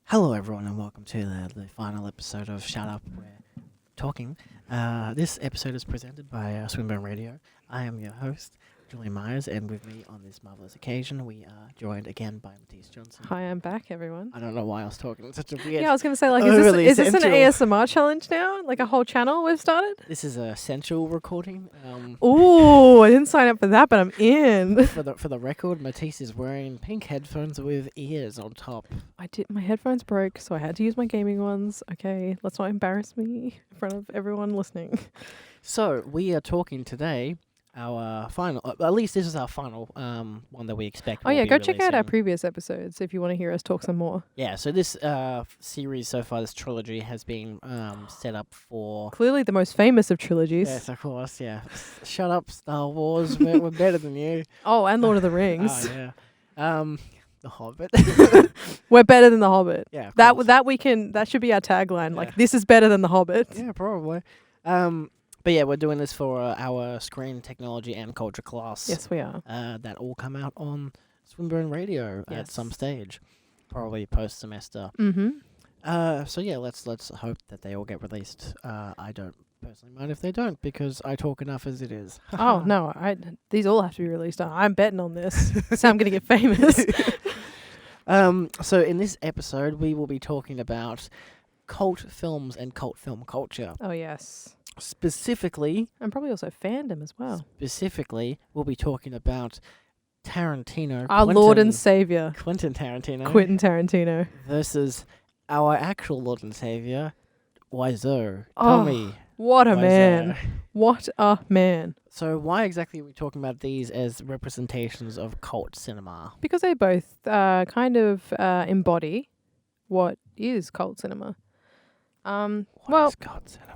Hello, everyone, and welcome to the final episode of Shut Up, We're Talking. This episode is presented by SwinRadio. I am your host, Julian Myers, and with me on this marvelous occasion, we are joined again by Matisse Johnson. Hi, I'm back, everyone. I don't know why I was talking such a weird... Yeah, I was going to say, like, overly is this an sensual- ASMR challenge now? Like a whole channel we've started? This is a sensual recording. Ooh, I didn't sign up for that, but I'm in. For the record, Matisse is wearing pink headphones with ears on top. My headphones broke, so I had to use my gaming ones. Okay, let's not embarrass me in front of everyone listening. So, we are talking today... Our final, at least this is our final one that we expect. Oh yeah, go check out our previous episodes if you want to hear us talk some more. Yeah, so this series so far, this trilogy has been set up for... Clearly the most famous of trilogies. Yes, of course, yeah. Shut up, Star Wars, we're better than you. Oh, and Lord of the Rings. Oh, yeah. The Hobbit. We're better than The Hobbit. Yeah, that should be our tagline. Yeah. Like, this is better than The Hobbit. Yeah, probably. But yeah, we're doing this for our screen technology and culture class. Yes, we are. That all come out on SwinRadio at some stage, probably post semester. Mm-hmm. So yeah, let's hope that they all get released. I don't personally mind if they don't because I talk enough as it is. Oh no, these all have to be released. I'm betting on this. So I'm gonna get famous. So in this episode, we will be talking about cult films and cult film culture. Oh yes. Specifically, And probably also fandom as well. We'll be talking about Tarantino, Our Lord and Savior, Quentin Tarantino, Quentin Tarantino, versus our actual Lord and Savior, Wiseau. Oh, Tommy. what a Wiseau. man! What a man! So why exactly are we talking about these as representations of cult cinema? Because they both kind of embody what is cult cinema. What is cult cinema?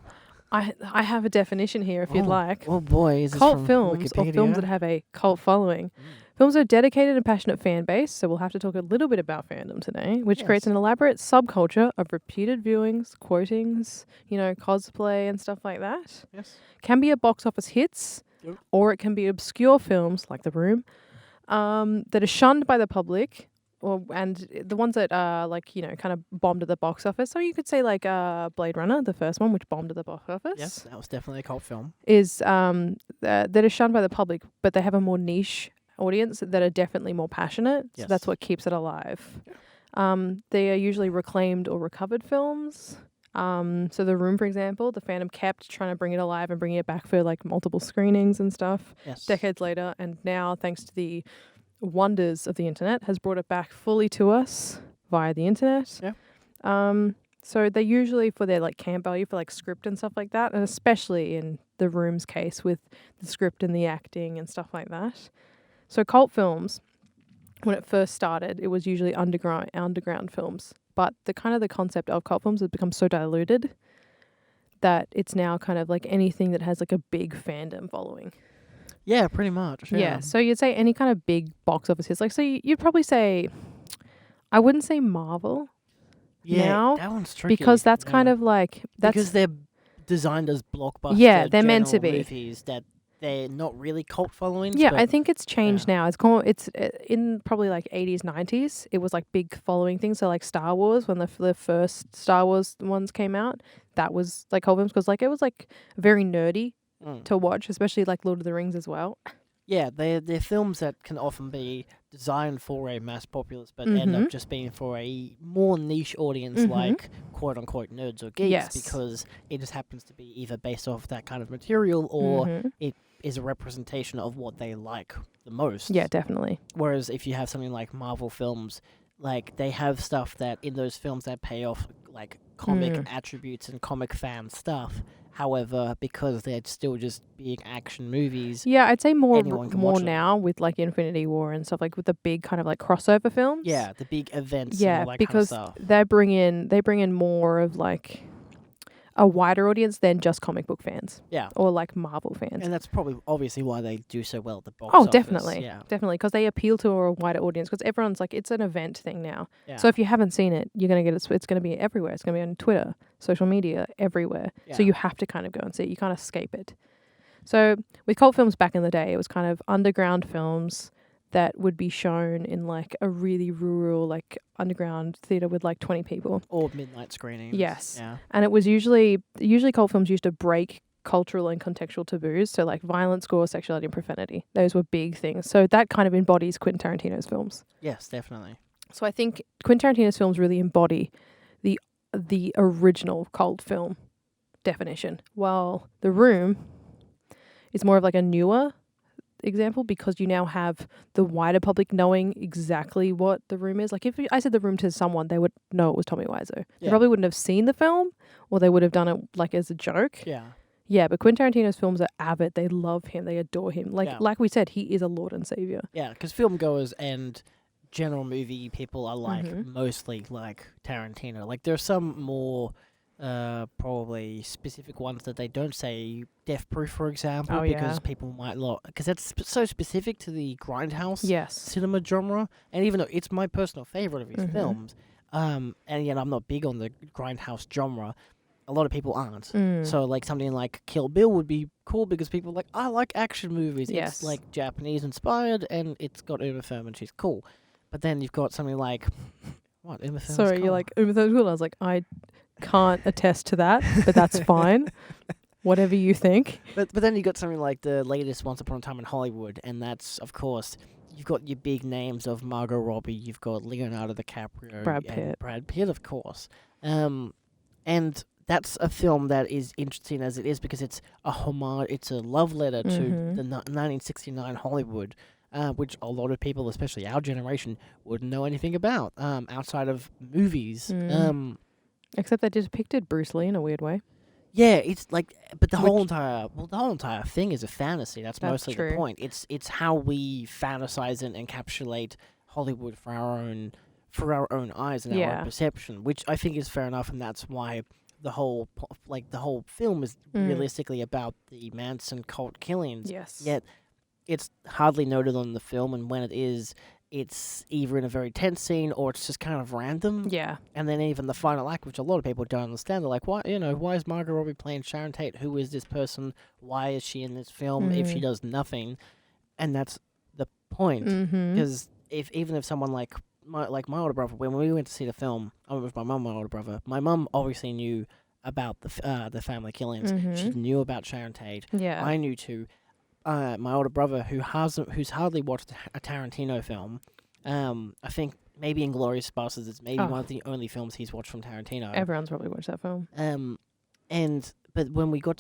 I have a definition here if you'd like. Oh boy, is this Cult from films, or Wikipedia? films that have a cult following. Films are dedicated and passionate fan base, so we'll have to talk a little bit about fandom today, which creates an elaborate subculture of repeated viewings, quotings, cosplay and stuff like that. Yes. Can be a box office hits, or it can be obscure films like The Room, that are shunned by the public, and the ones that are kind of bombed at the box office. So you could say like Blade Runner, the first one, which bombed at the box office. Yes, that was definitely a cult film. Is that are shunned by the public, but they have a more niche audience that are definitely more passionate. Yes. So that's what keeps it alive. They are usually reclaimed or recovered films. So The Room, for example, the fandom kept trying to bring it alive and bring it back for like multiple screenings and stuff. Yes. Decades later, and now thanks to the wonders of the internet, has brought it back fully to us via the internet. Yeah. So they usually for their like camp value for like script and stuff like that, and especially in The Room's case with the script and the acting and stuff like that. So cult films, when it first started, it was usually underground films, but the concept of cult films has become so diluted that it's now kind of like anything that has like a big fandom following. Yeah, pretty much. Yeah. So you'd say any kind of big box office hits. Like, so you'd probably say, I wouldn't say Marvel. Yeah, now, that one's tricky. Because that's kind of like... because they're designed as blockbuster Yeah, they're meant to general be. movies that they're not really cult followings. Yeah, but I think it's changed now. It's in probably like 80s, 90s. It was like big following things. So like Star Wars, when the first Star Wars ones came out, that was like cult films because like it was like very nerdy to watch, especially like Lord of the Rings as well. Yeah, they're films that can often be designed for a mass populace, but end up just being for a more niche audience, like quote-unquote nerds or geeks, because it just happens to be either based off that kind of material or it is a representation of what they like the most. Yeah, definitely. Whereas if you have something like Marvel films, like they have stuff that in those films that pay off like comic attributes and comic fan stuff. However, because they're still just being action movies. Yeah, I'd say more watch now with like Infinity War and stuff, like with the big kind of like crossover films. Yeah, the big events. Yeah, and all that because kind of stuff. they bring in more of like a wider audience than just comic book fans. Yeah. Or like Marvel fans. And that's probably obviously why they do so well at the box Oh, office. definitely. Yeah. Definitely. Because they appeal to a wider audience. Because everyone's like, it's an event thing now. Yeah. So if you haven't seen it, you're going to get it. It's going to be everywhere. It's going to be on Twitter, social media, everywhere. Yeah. So you have to kind of go and see it. You can't escape it. So with cult films back in the day, it was kind of underground films that would be shown in like a really rural, like underground theatre with like 20 people. Or midnight screenings. Yes. Yeah. And it was usually cult films used to break cultural and contextual taboos. So like violence, gore, sexuality and profanity. Those were big things. So that kind of embodies Quentin Tarantino's films. Yes, definitely. So I think Quentin Tarantino's films really embody the original cult film definition, while The Room is more of like a newer example because you now have the wider public knowing exactly what The Room is. Like if I said The Room to someone, they would know it was Tommy Wiseau. They probably wouldn't have seen the film, or they would have done it like as a joke. Yeah. Yeah, but Quentin Tarantino's films are avid. They love him. They adore him. Like we said, he is a lord and savior. Yeah, because film goers and general movie people are like mostly like Tarantino. Like there are some more probably specific ones that they don't say. Death Proof, for example, because people might because that's so specific to the grindhouse cinema genre. And even though it's my personal favorite of his films, and yet I'm not big on the grindhouse genre, a lot of people aren't. So like something like Kill Bill would be cool because people are like, I like action movies. Yes. It's like Japanese inspired and it's got Uma Thurman. She's cool. But then you've got something like what Uma Thurman's Sorry, cool. you're like Uma Thurman's cool. I was like, I can't attest to that, but that's fine. Whatever you think. But then you got something like the latest Once Upon a Time in Hollywood, and that's of course you've got your big names of Margot Robbie, you've got Leonardo DiCaprio, Brad Pitt, of course, and that's a film that is interesting as it is because it's a homage, it's a love letter to the 1969 Hollywood, which a lot of people, especially our generation, wouldn't know anything about outside of movies. Except they depicted Bruce Lee in a weird way. Yeah, it's like, but the whole entire thing is a fantasy. That's mostly true. The point. It's how we fantasize and encapsulate Hollywood for our own eyes and our own perception, which I think is fair enough, and that's why the whole film is realistically about the Manson cult killings. Yes. Yet it's hardly noted on the film, and when it is, it's either in a very tense scene or it's just kind of random. Yeah. And then even the final act, which a lot of people don't understand, they're like, why is Margot Robbie playing Sharon Tate? Who is this person? Why is she in this film if she does nothing? And that's the point. Because even if someone like my older brother, when we went to see the film, I went with my mum and my older brother. My mum obviously knew about the family killings. She knew about Sharon Tate. Yeah. I knew too. My older brother, who's hardly watched a Tarantino film, I think maybe Inglourious Basterds is maybe one of the only films he's watched from Tarantino. Everyone's probably watched that film. But when we were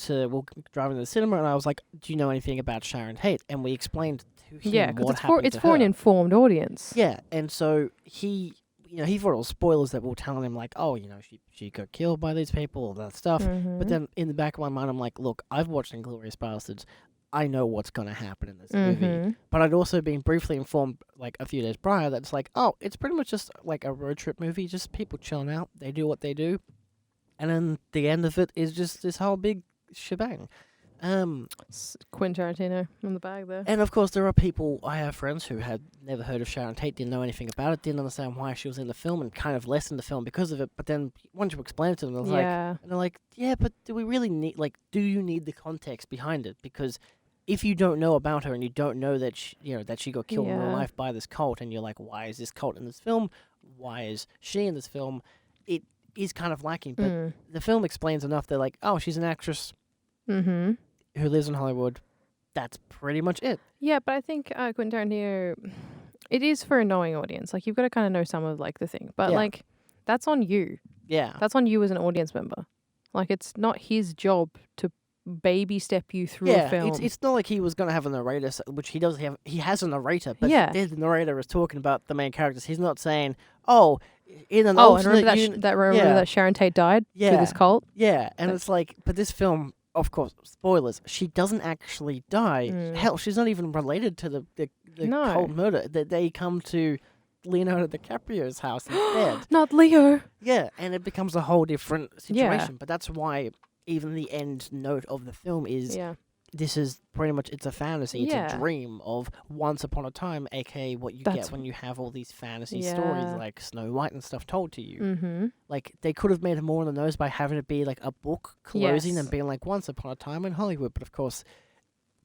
driving to the cinema, and I was like, "Do you know anything about Sharon Tate?" And we explained to him what happened it's to for her. an informed audience. Yeah, and so he thought it was spoilers that were telling him like, "Oh, she got killed by these people, all that stuff." But then in the back of my mind, I'm like, "Look, I've watched Inglourious Basterds. I know what's going to happen in this movie." But I'd also been briefly informed, like, a few days prior that it's like, oh, it's pretty much just, like, a road trip movie, just people chilling out, they do what they do, and then the end of it is just this whole big shebang. Quentin Tarantino in the bag there. And, of course, I have friends who had never heard of Sharon Tate, didn't know anything about it, didn't understand why she was in the film, and kind of lessened the film because of it, but then once you explain it to them, they're like, yeah, but do we really need, like, do you need the context behind it? Because if you don't know about her and you don't know that she got killed in real life by this cult, and you're like, why is this cult in this film? Why is she in this film? It is kind of lacking, but the film explains enough. They're like, oh, she's an actress who lives in Hollywood. That's pretty much it. Yeah, but I think Quentin Tarantino, it is for a knowing audience. Like, you've got to kind of know some of, like, the thing. But, like, that's on you. Yeah. That's on you as an audience member. Like, it's not his job to baby step you through a film. It's not like he was going to have a narrator, which he does have. He has a narrator, but the narrator is talking about the main characters. He's not saying, "Oh, in an alternate and remember that Sharon Tate died through this cult." Yeah, and it's like, but this film, of course, spoilers. She doesn't actually die. Hell, she's not even related to the cult murder. That they come to Leonardo DiCaprio's house instead. Not Leo. Yeah, and it becomes a whole different situation. But that's why even the end note of the film is this is pretty much, it's a fantasy. It's a dream of once upon a time, aka what you get when you have all these fantasy stories like Snow White and stuff told to you. Like, they could have made it more on the nose by having it be like a book closing and being like once upon a time in Hollywood. But of course,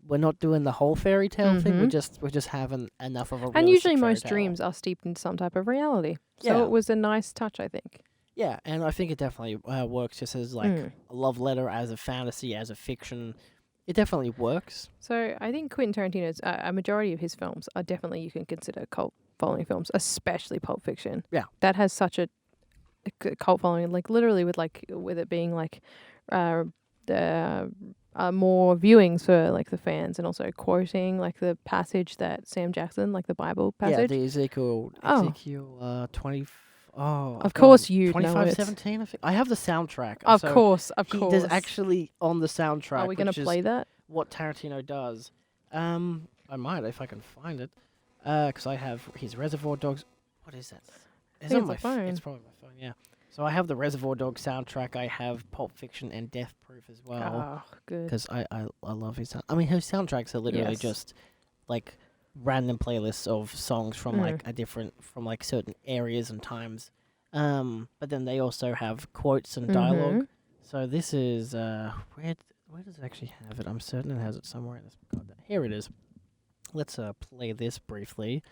we're not doing the whole fairy tale thing. We're just having enough of a and usually fairy most tale. dreams are steeped in some type of reality. So it was a nice touch, I think. Yeah, and I think it definitely works just as like a love letter, as a fantasy, as a fiction. It definitely works. So I think Quentin Tarantino's a majority of his films are definitely you can consider cult following films, especially Pulp Fiction. Yeah, that has such a cult following, like literally with it being like the more viewings for like the fans, and also quoting like the passage that Sam Jackson, like the Bible passage. Yeah, the Ezekiel 20. Oh, of course you know it. 25:17. I think I have the soundtrack. Of course. There's actually on the soundtrack. Are we going to play that? What Tarantino does. I might if I can find it. Because I have his Reservoir Dogs. What is that? It's on my phone. It's probably my phone. Yeah. So I have the Reservoir Dogs soundtrack. I have Pulp Fiction and Death Proof as well. Oh, good. Because I love his. I mean, his soundtracks are literally just like random playlists of songs from from like certain areas and times. But then they also have quotes and dialogue. So this is where does it actually have it? I'm certain it has it somewhere in this. Here it is. Let's play this briefly.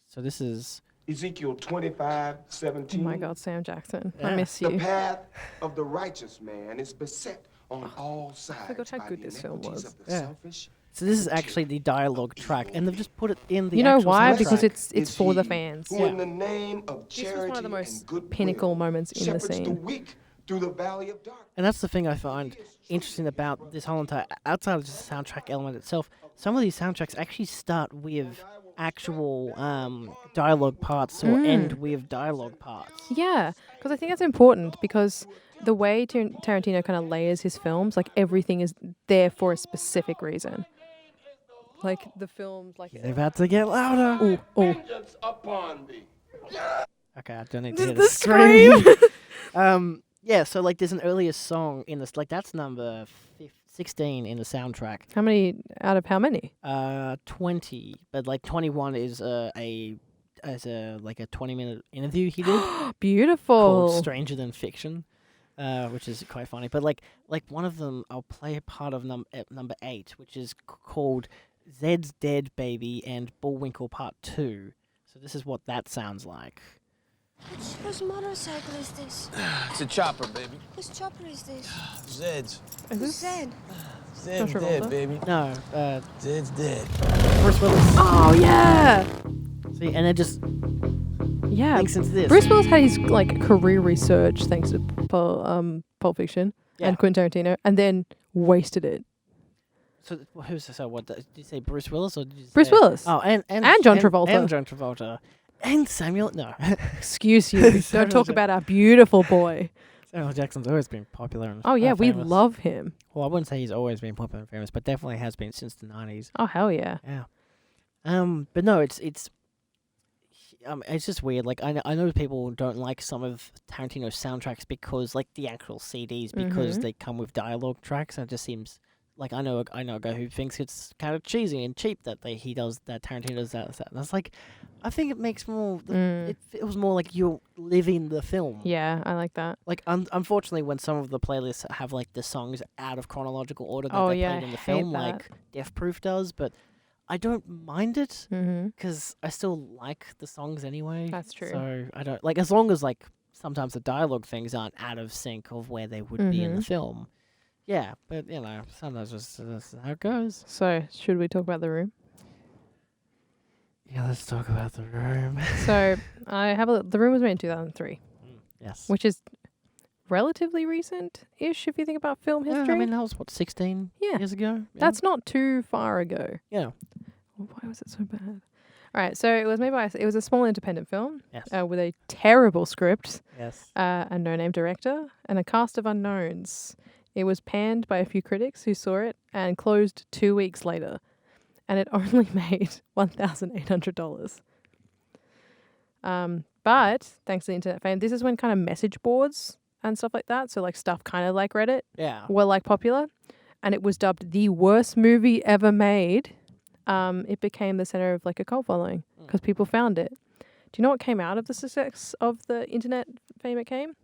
So this is Ezekiel 25:17. Oh my God, Sam Jackson. Yeah. I miss you. The path of the righteous man is beset on all sides. I forgot how good this film was. So this is actually the dialogue track, and they've just put it in the. You know why? soundtrack. Because it's for the fans. Who in the name of this charity was one of the most and pinnacle moments in the shepherds scene. the weak through the valley of darkness. And that's the thing I find interesting about this whole entire, outside of just the soundtrack element itself, some of these soundtracks actually start with actual dialogue parts or end with dialogue parts. Yeah, because I think that's important, because the way Tarantino kind of layers his films, like everything is there for a specific reason. Like the films, like they're about to get louder. Oh. Okay, I don't need to hear the scream. Yeah, so like there's an earlier song in this, like that's number 16 in the soundtrack. How many out of how many? 20, but like 21 is a 20-minute interview he did. Beautiful. Called Stranger Than Fiction, which is quite funny. But like one of them, I'll play a part of number 8, which is called Zed's Dead Baby and Bullwinkle Part 2. So this is what that sounds like. Whose motorcycle is this? It's a chopper, baby. Whose chopper is this? Zed's. Who's Zed? Zed's dead, baby. No, Zed's dead. Bruce Willis. Oh, yeah. See, and it just links into this. Bruce Willis had his like career research thanks to Pulp Fiction and Quentin Tarantino, and then wasted it. So what did you say, Bruce Willis, or did you say Bruce Willis? Oh, and John Travolta. And John Travolta. And Samuel, no. Excuse you. Don't talk about our beautiful boy. Samuel Jackson's always been popular and oh yeah, we famous. love him. Well, I wouldn't say he's always been popular and famous, but definitely has been since the 90s. Oh hell yeah. Yeah. But no, it's just weird. Like I know people don't like some of Tarantino's soundtracks because like the actual CDs because they come with dialogue tracks, and it just seems like I know a guy who thinks it's kind of cheesy and cheap that Tarantino does that. And it's like, I think it makes more. It feels more like you're living the film. Yeah, I like that. Like unfortunately, when some of the playlists have like the songs out of chronological order that they played in the film, like Death Proof does, but I don't mind it because I still like the songs anyway. That's true. So I don't like, as long as like sometimes the dialogue things aren't out of sync of where they would be in the film. Yeah, but you know, sometimes that's how it goes. So, should we talk about The Room? Yeah, let's talk about The Room. So, The Room was made in 2003. Yes. Which is relatively recent-ish if you think about film history. Yeah, I mean, that was, 16 years ago? Yeah. That's not too far ago. Yeah. Well, why was it so bad? All right, so it was made by... It was a small independent film with a terrible script, a no-name director, and a cast of unknowns. It was panned by a few critics who saw it and closed 2 weeks later. And it only made $1,800. But thanks to the internet fame, this is when kind of message boards and stuff like that, so like stuff kind of like Reddit, were like popular. And it was dubbed the worst movie ever made. It became the center of like a cult following because people found it. Do you know what came out of the success of the internet fame it came?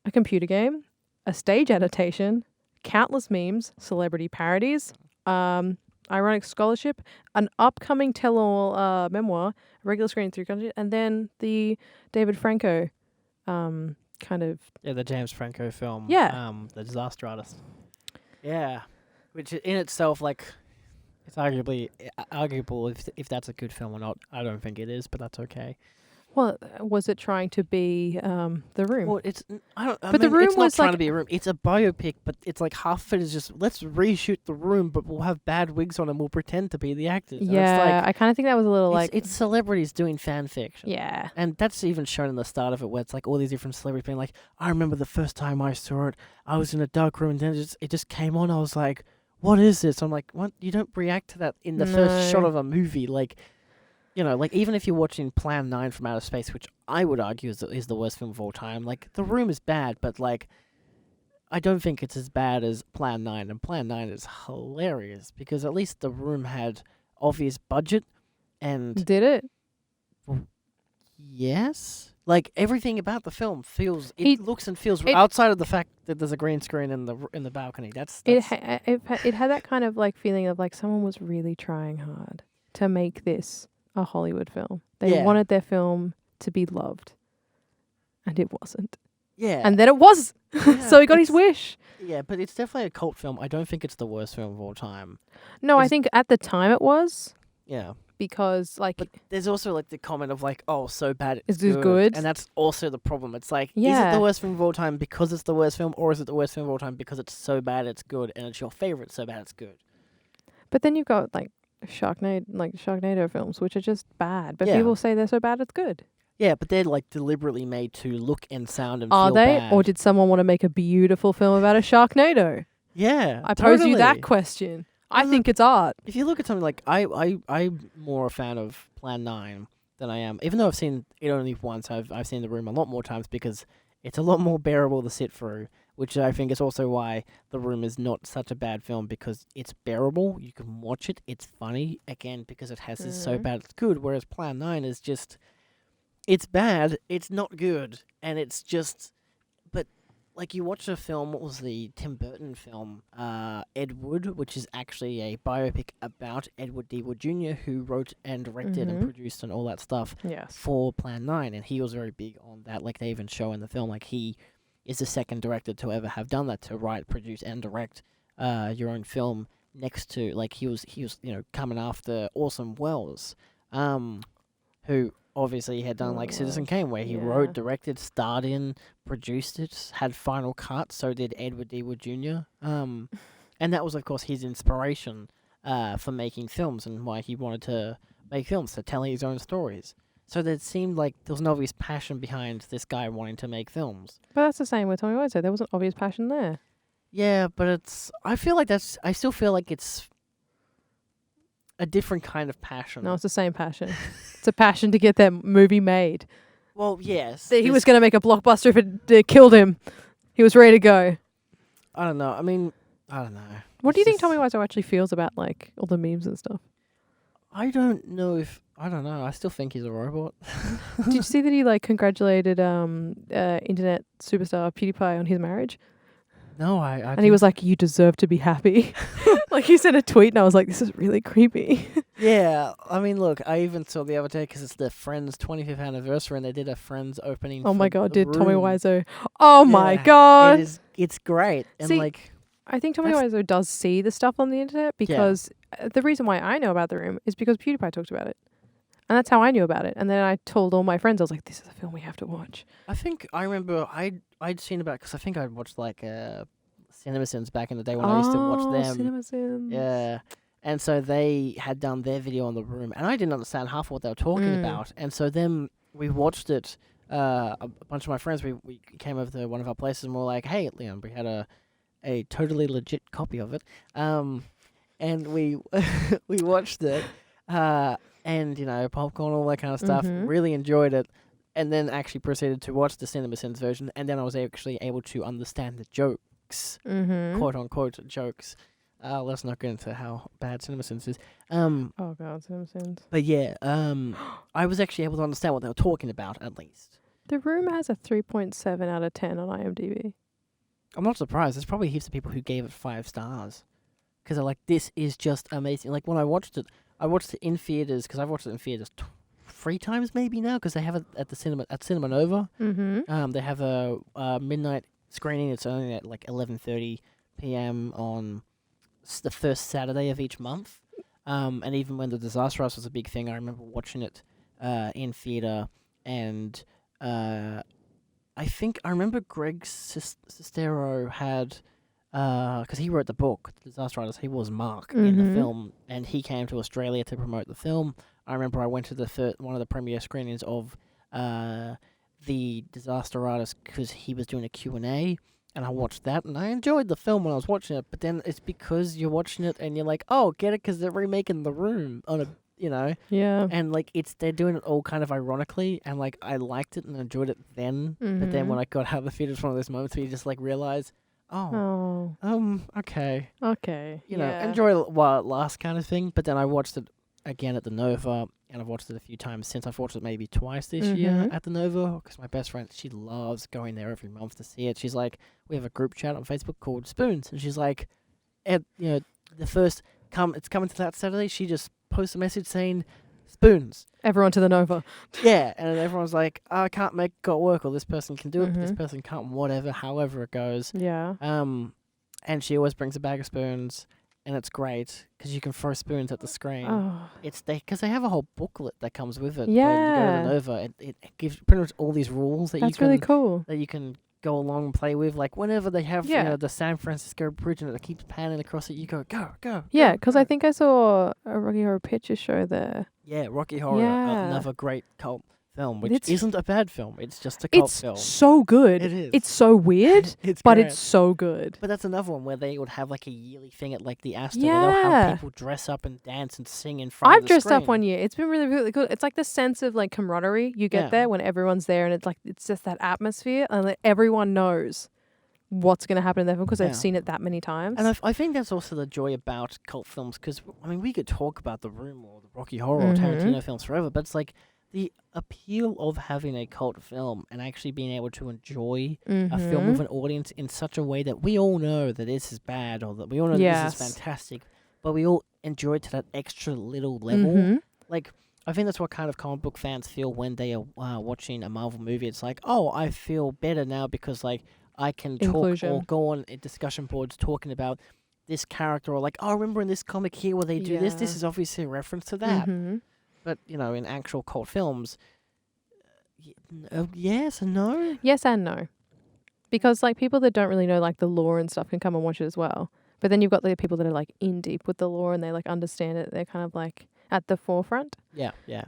A computer game, a stage adaptation, countless memes, celebrity parodies, Ironic Scholarship, an upcoming tell-all memoir, a regular screening in 3 countries, and then the David Franco kind of... Yeah, the James Franco film. Yeah. The Disaster Artist. Yeah. Which in itself, like, it's arguable if that's a good film or not. I don't think it is, but that's okay. Well, was it trying to be The Room? Well, it's The Room it's not was trying like- to be a Room. It's a biopic, but it's like half of it is just let's reshoot The Room, but we'll have bad wigs on and we'll pretend to be the actors. And Yeah, it's like, I kind of think that was a little like... it's celebrities doing fan fiction. Yeah. And that's even shown in the start of it, where it's like all these different celebrities being like, I remember the first time I saw it, I was in a dark room, and then it just came on. I was like, what is this? I'm like, what? You don't react to that in the first shot of a movie. Like, you know, like even if you're watching Plan 9 from Outer Space, which I would argue is the worst film of all time, like The Room is bad, but like, I don't think it's as bad as Plan 9. And Plan 9 is hilarious because at least The Room had obvious budget and... Did it? Yes. Like everything about the film feels looks and feels outside of the fact that there's a green screen in the balcony. It had that kind of like feeling of like someone was really trying hard to make this a Hollywood film. They wanted their film to be loved, and it wasn't. Yeah. And then it was. So he got his wish. Yeah, but it's definitely a cult film. I don't think it's the worst film of all time. No, I think at the time it was. Yeah. Because like, but there's also like the comment of like, oh, so bad it's good, and that's also the problem. It's like, is it the worst film of all time because it's the worst film, or is it the worst film of all time because it's so bad it's good, and it's your favorite so bad it's good? But then you've got like Sharknado films, which are just bad, but people say they're so bad it's good. Yeah, but they're like deliberately made to look and sound and feel bad. Are they? Or did someone want to make a beautiful film about a Sharknado? Yeah, I pose you that question. I think it's art. If you look at something like I'm more a fan of Plan 9 than I am, even though I've seen it only once. I've seen The Room a lot more times because it's a lot more bearable to sit through, which I think is also why The Room is not such a bad film, because it's bearable. You can watch it. It's funny, again, because it has this so bad it's good, whereas Plan 9 is just, it's bad, it's not good, and it's just, but like you watch a film, what was the Tim Burton film, Ed Wood, which is actually a biopic about Edward D. Wood Jr., who wrote and directed and produced and all that stuff for Plan 9, and he was very big on that. Like they even show in the film, like he is the second director to ever have done that, to write, produce, and direct your own film next to, like he was coming after Orson Welles, who obviously had done like Citizen Kane, where he wrote, directed, starred in, produced it, had final cut. So did Edward D. Wood Jr. And that was, of course, his inspiration for making films and why he wanted to make films, so telling his own stories. So there seemed like there was an obvious passion behind this guy wanting to make films. But that's the same with Tommy Wiseau. There was an obvious passion there. Yeah, but I still feel like it's a different kind of passion. No, it's the same passion. It's a passion to get that movie made. Well, yes. He was going to make a blockbuster if it killed him. He was ready to go. I don't know. I mean, I don't know. What do you think Tommy Wiseau actually feels about like all the memes and stuff? I don't know. I still think he's a robot. Did you see that he like congratulated internet superstar PewDiePie on his marriage? No, and he was like, "You deserve to be happy." Like he sent a tweet, and I was like, "This is really creepy." Yeah, I mean, look, I even saw the other day because it's their Friends 25th anniversary, and they did a Friends opening. Oh my god, did Room. Tommy Wiseau? Oh my god, it's great. And see, like, I think Tommy Wiseau does see the stuff on the internet because the reason why I know about The Room is because PewDiePie talked about it. And that's how I knew about it. And then I told all my friends, I was like, this is a film we have to watch. I think I remember I'd seen about, because I think I'd watched like CinemaSins back in the day when I used to watch them. CinemaSins. Yeah. And so they had done their video on The Room, and I didn't understand half of what they were talking about. And so then we watched it, a bunch of my friends, we came over to one of our places and we were like, hey, Leon, we had a totally legit copy of it. And we we watched it. And, popcorn, all that kind of stuff. Really enjoyed it. And then actually proceeded to watch the CinemaSins version. And then I was actually able to understand the jokes, quote-unquote jokes. Let's not get into how bad CinemaSins is. Oh, God, CinemaSins. But, yeah, I was actually able to understand what they were talking about, at least. The Room has a 3.7 out of 10 on IMDb. I'm not surprised. There's probably heaps of people who gave it 5 stars. because they're like, this is just amazing. Like when I watched it in theaters because I've watched it in theaters 3 times maybe now because they have it at the cinema at Cinema Nova. Mm-hmm. They have a midnight screening. It's only at like 11:30 p.m. on the first Saturday of each month. And even when the Disaster Artist was a big thing, I remember watching it in theater, and I think I remember Greg Sestero had, because he wrote the book, The Disaster Artist, he was Mark in the film, and he came to Australia to promote the film. I remember I went to the one of the premiere screenings of The Disaster Artist because he was doing a Q&A, and I watched that, and I enjoyed the film when I was watching it, but then it's because you're watching it, and you're like, oh, get it, because they're remaking The Room on a, Yeah. and like they're doing it all kind of ironically, and like I liked it and enjoyed it then, but then when I got out of the theater, it's one of those moments where you just like realize, okay, enjoy it while it lasts kind of thing. But then I watched it again at the Nova, and I've watched it a few times since. I've watched it maybe twice this year at the Nova because my best friend, she loves going there every month to see it. She's like, we have a group chat on Facebook called Spoons, and she's like, the first it's coming to that Saturday. She just posts a message saying Spoons. Everyone to the Nova. Yeah, and everyone's like, I can't make it work, or this person can do it, but this person can't, whatever, however it goes. Yeah. And she always brings a bag of spoons, and it's great because you can throw spoons at the screen. Oh. It's because they have a whole booklet that comes with it. Yeah. When you go to the Nova, it gives pretty much all these rules that That's really cool. that you can go along and play with. Like whenever they have the San Francisco bridge and it keeps panning across it, you go. Yeah, because I think I saw a Rocky Horror Picture Show there. Yeah, Rocky Horror, another great cult film, which It's- isn't a bad film. It's just a cult film. It's so good. It is. It's so weird, It's but great. it's so good. But that's another one where they would have like a yearly thing at like the Astor where they'll have people dress up and dance and sing in front of I've the dressed up screen. one year. It's been really, really cool. It's like the sense of like camaraderie you get there when everyone's there, and it's just that atmosphere, and like, everyone knows what's going to happen in that film because they've seen it that many times. And I think that's also the joy about cult films because, I mean, we could talk about The Room or the Rocky Horror or Tarantino films forever, but it's like the appeal of having a cult film and actually being able to enjoy a film with an audience in such a way that we all know that this is bad or that we all know that this is fantastic, but we all enjoy it to that extra little level. Like, I think that's what kind of comic book fans feel when they are watching a Marvel movie. It's like, oh, I feel better now because, like, I can talk or go on discussion boards talking about this character, or like, oh, remember in this comic here where they do this? This is obviously a reference to that. But, in actual cult films, yes and no? Yes and no. Because, like, people that don't really know, like, the lore and stuff can come and watch it as well. But then you've got the people that are, like, in deep with the lore and they, like, understand it. They're kind of, like, at the forefront. Yeah. Yeah.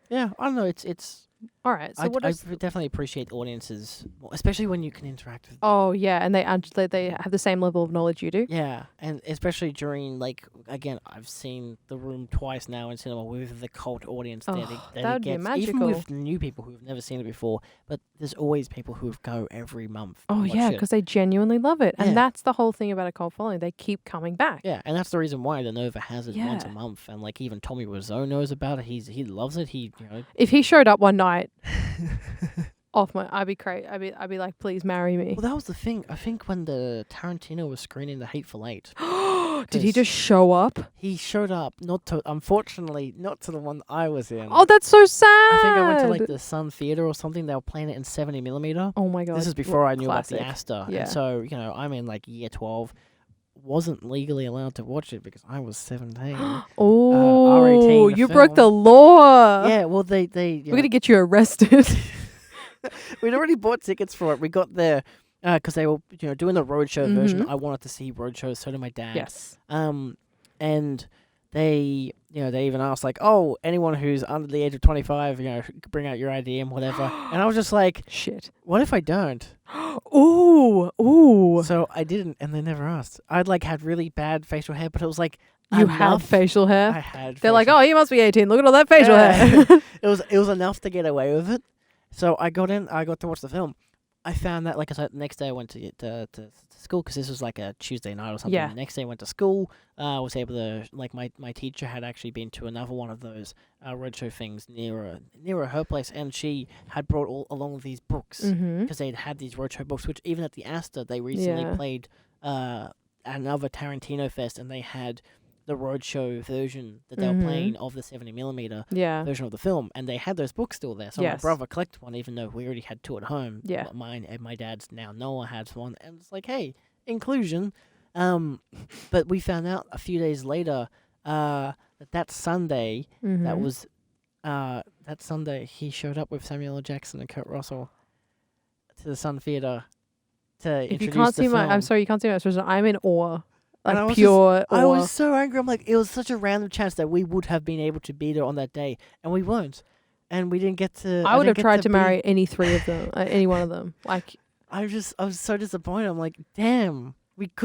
Yeah, I don't know. It's all right. So I definitely appreciate audiences, especially when you can interact with them. Oh, yeah. And they have the same level of knowledge you do. Yeah. And especially during, like, again, I've seen The Room twice now in cinema with the cult audience that would be magical. Even with new people who've never seen it before, but there's always people who go every month. Oh, yeah, because they genuinely love it. And that's the whole thing about a cult following. They keep coming back. Yeah, and that's the reason why the Nova has it once a month. And, like, even Tommy Wiseau knows about it. He loves it. If he showed up one night, I'd be crazy. I'd be like, please marry me. Well, that was the thing. I think when the Tarantino was screening The Hateful Eight. Did he just show up? He showed up, unfortunately, not to the one I was in. Oh, that's so sad. I think I went to like the Sun Theatre or something. They were playing it in 70mm. Oh my God. This is before I knew classic. about the Astor. Yeah. And so, I'm in like year 12. Wasn't legally allowed to watch it because I was 17. Oh, R18 you film. broke the law. Yeah, well, we're going to get you arrested. We'd already bought tickets for it. We got there because they were, doing the roadshow version. I wanted to see roadshows, so did my dad. Yes. And they, they even asked like, oh, anyone who's under the age of 25, bring out your ID and whatever. And I was just like, shit. What if I don't? Ooh. So I didn't, and they never asked. I'd like had really bad facial hair, but it was like you had facial hair. I had. They're like, oh, you must be 18. Look at all that facial hair. It was enough to get away with it. So I got in. I got to watch the film. I found that, like I said, the next day I went to school because this was like a Tuesday night or something. Yeah. The next day I went to school. I was able to, like, my teacher had actually been to another one of those roadshow things nearer her place, and she had brought all along of these books because they'd had these roadshow books, which even at the Astor they recently played another Tarantino fest, and they had the roadshow version that they were playing of the 70mm version of the film, and they had those books still there. So my brother collected one, even though we already had two at home. Yeah. Mine and my dad's now Noah had one, and it's like, hey, inclusion. But we found out a few days later that Sunday, that Sunday he showed up with Samuel L. Jackson and Kurt Russell to the Sun Theatre to If introduce you can't the see film. I'm sorry, you can't see my expression. I'm in awe. And Like pure awe. I was so angry. I'm like, it was such a random chance that we would have been able to be there on that day, and we weren't. And we didn't get to... I would have tried to marry any three of them, any one of them. Like, I was so disappointed. I'm like, damn, that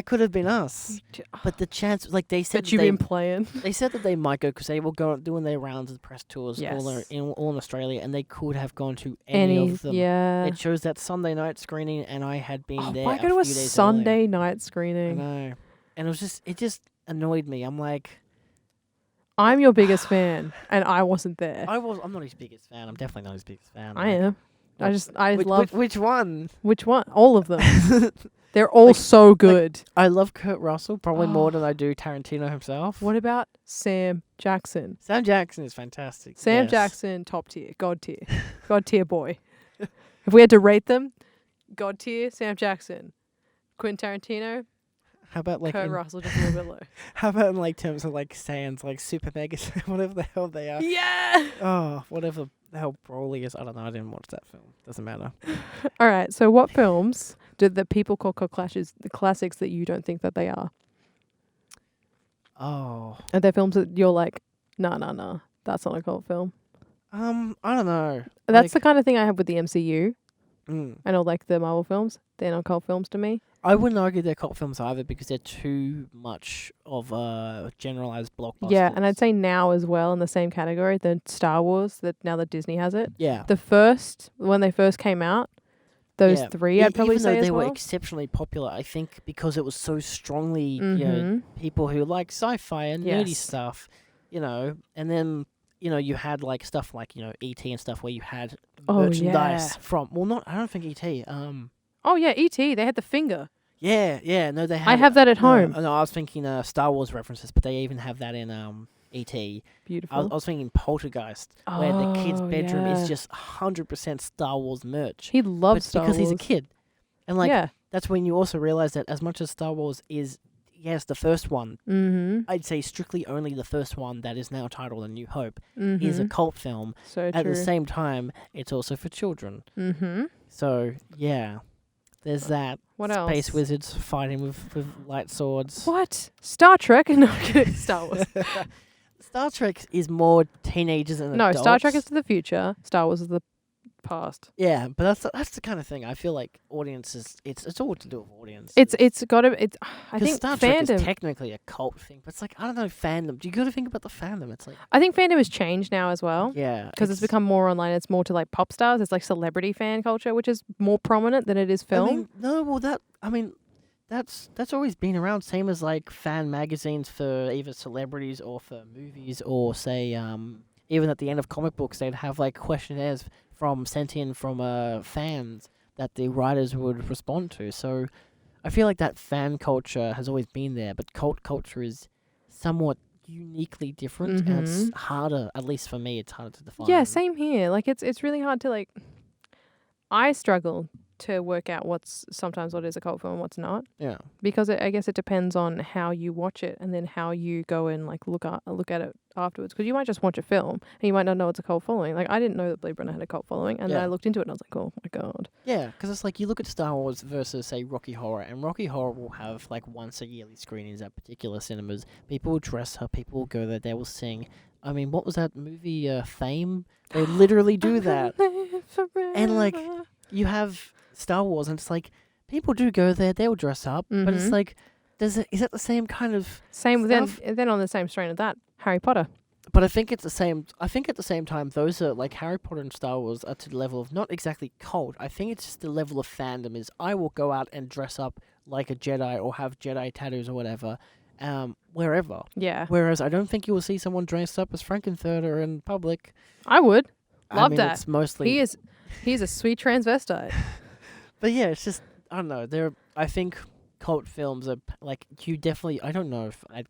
could have been us. But the chance, like they said, that you've been playing. They said that they might go because they were doing their rounds of press tours all in Australia, and they could have gone to any of them. Yeah. It chose that Sunday night screening, and I had been there. Why go to a Sunday night screening? I know, and it just annoyed me. I'm like, I'm your biggest fan, and I wasn't there. I'm not his biggest fan. I'm definitely not his biggest fan. I am. I love. Which one? Which one? All of them. They're all so good. I love Kurt Russell probably more than I do Tarantino himself. What about Sam Jackson? Sam Jackson is fantastic. Sam Jackson, top tier, god tier boy. If we had to rate them, god tier, Sam Jackson, Quentin Tarantino. How about like Kurt Russell, just a little bit low. How about in like terms of like Sans, like Super Mega, whatever the hell they are? Yeah. Oh, whatever the hell Broly is. I don't know. I didn't watch that film. Doesn't matter. All right. So, what films did the people call the classics that you don't think that they are? Oh. Are there films that you're like, nah, that's not a cult film? I don't know. That's the kind of thing I have with the MCU. Mm. I know, like the Marvel films. They're not cult films to me. I wouldn't argue they're cult films either because they're too much of a generalized blockbuster. Yeah, and I'd say now as well in the same category, the Star Wars, that now that Disney has it. Yeah. When they first came out, those three I'd probably say as well. Even though they were exceptionally popular, I think because it was so strongly, you know, people who like sci-fi and nerdy stuff, you know, and then... You know, you had like stuff like, you know, E.T. and stuff where you had merchandise from... Well, I don't think E.T. Oh, yeah, E.T. They had the finger. Yeah. No, they have... I have that at home. No, I was thinking Star Wars references, but they even have that in E.T. Beautiful. I was thinking Poltergeist, where the kid's bedroom is just 100% Star Wars merch. He loves Star Wars. Because he's a kid. And like, that's when you also realize that as much as Star Wars is... Yes, the first one. I'd say strictly only the first one that is now titled A New Hope is a cult film. So At true. the same time, it's also for children. Mm-hmm. So, yeah. There's that. What else? Space wizards fighting with light swords. What? Star Trek? No, Star Wars. Star Trek is more teenagers and adults. No, Star Trek is to the future. Star Wars is the past. Yeah, but that's the kind of thing. I feel like audiences, it's all to do with audience. It's got to. I think Star Trek is technically a cult thing, but it's like, I don't know, fandom. Do you got to think about the fandom? It's like, I think fandom has changed now as well. Yeah, because it's become more online. It's more to like pop stars. It's like celebrity fan culture, which is more prominent than it is film. That's always been around. Same as like fan magazines for either celebrities or for movies, or say even at the end of comic books, they'd have like questionnaires sent in from fans that the writers would respond to. So I feel like that fan culture has always been there, but cult culture is somewhat uniquely different, and it's harder, at least for me, it's harder to define. Yeah, same here. Like it's really hard to like. I struggle to work out what is a cult film and what's not. Yeah. Because I guess it depends on how you watch it and then how you go and like look at it afterwards. Because you might just watch a film and you might not know it's a cult following. Like I didn't know that Blade Runner had a cult following, and then I looked into it and I was like, oh my god. Yeah, because it's like you look at Star Wars versus say Rocky Horror, and Rocky Horror will have like once a yearly screenings at particular cinemas. People will dress up, people will go there, they will sing. I mean, what was that movie, Fame? They literally do that. And like, you have Star Wars, and it's like, people do go there, they'll dress up, but it's like, is that the same kind of stuff? Then on the same strain of that, Harry Potter. But I think it's the same. I think at the same time, those are like Harry Potter and Star Wars are to the level of not exactly cult. I think it's just the level of fandom is I will go out and dress up like a Jedi or have Jedi tattoos or whatever, wherever. Yeah. Whereas I don't think you will see someone dressed up as Frankenfurter in public. I would love that. It's mostly he's a sweet transvestite. But yeah, it's just I don't know. I think cult films are like you definitely. I don't know if I'd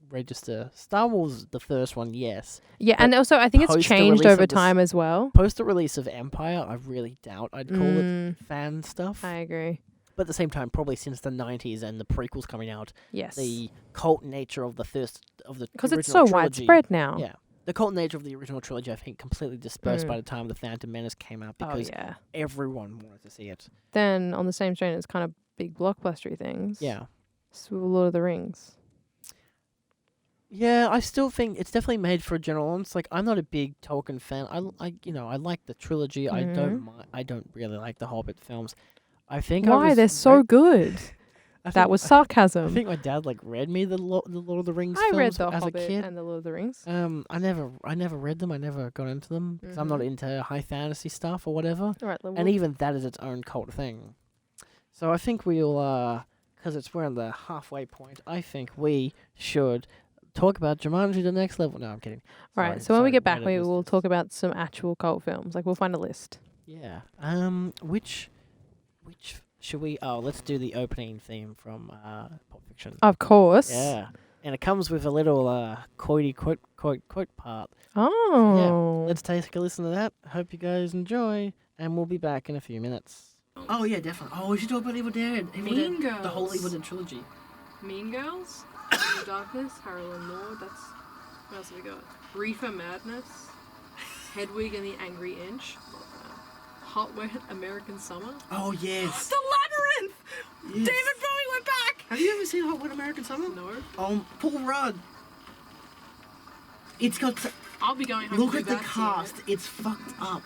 register Star Wars the first one. Yes. Yeah, but and also I think it's post the changed release over of the time as well. Post the release of Empire, I really doubt I'd call it fan stuff. I agree. But at the same time, probably since the 90s and the prequels coming out, Yes. the cult nature of the first of the Because original it's so trilogy, widespread now. Yeah, the cult nature of the original trilogy, I think, completely dispersed by the time the Phantom Menace came out because everyone wanted to see it. Then on the same strain, it's kind of big blockbustery things. Yeah. So Lord of the Rings. Yeah, I still think it's definitely made for a general audience. Like, I'm not a big Tolkien fan. I like the trilogy. I don't really like the Hobbit films. I think they're so good. That was sarcasm. I think my dad read me the Lord of the Rings I films read the as Hobbit a kid. and the Lord of the Rings. I never read them. I never got into them because I'm not into high fantasy stuff or whatever. All right, and even that is its own cult thing. So I think we'll, because we're on the halfway point. I think we should talk about Jumanji: The Next Level. No, I'm kidding. All right. So when we get back, we will talk about some actual cult films. We'll find a list. Yeah. Which should we? Oh, let's do the opening theme from Pulp Fiction. Of course. Yeah. And it comes with a little quote part. Oh. Yeah. Let's take a listen to that. Hope you guys enjoy, and we'll be back in a few minutes. Oh yeah, definitely. Oh, we should talk about Evil Dead. Mean Girls. The whole Evil Dead trilogy. Mean Girls. Into Darkness. Harold and Lord. What else have we got? Reefer Madness. Hedwig and the Angry Inch. Hot Wet American Summer. Oh yes. The Labyrinth. Yes. David Bowie went back. Have you ever seen Hot Wet American Summer? No. Paul Rudd. It's got. I'll be going home. Look at the cast. It's fucked up.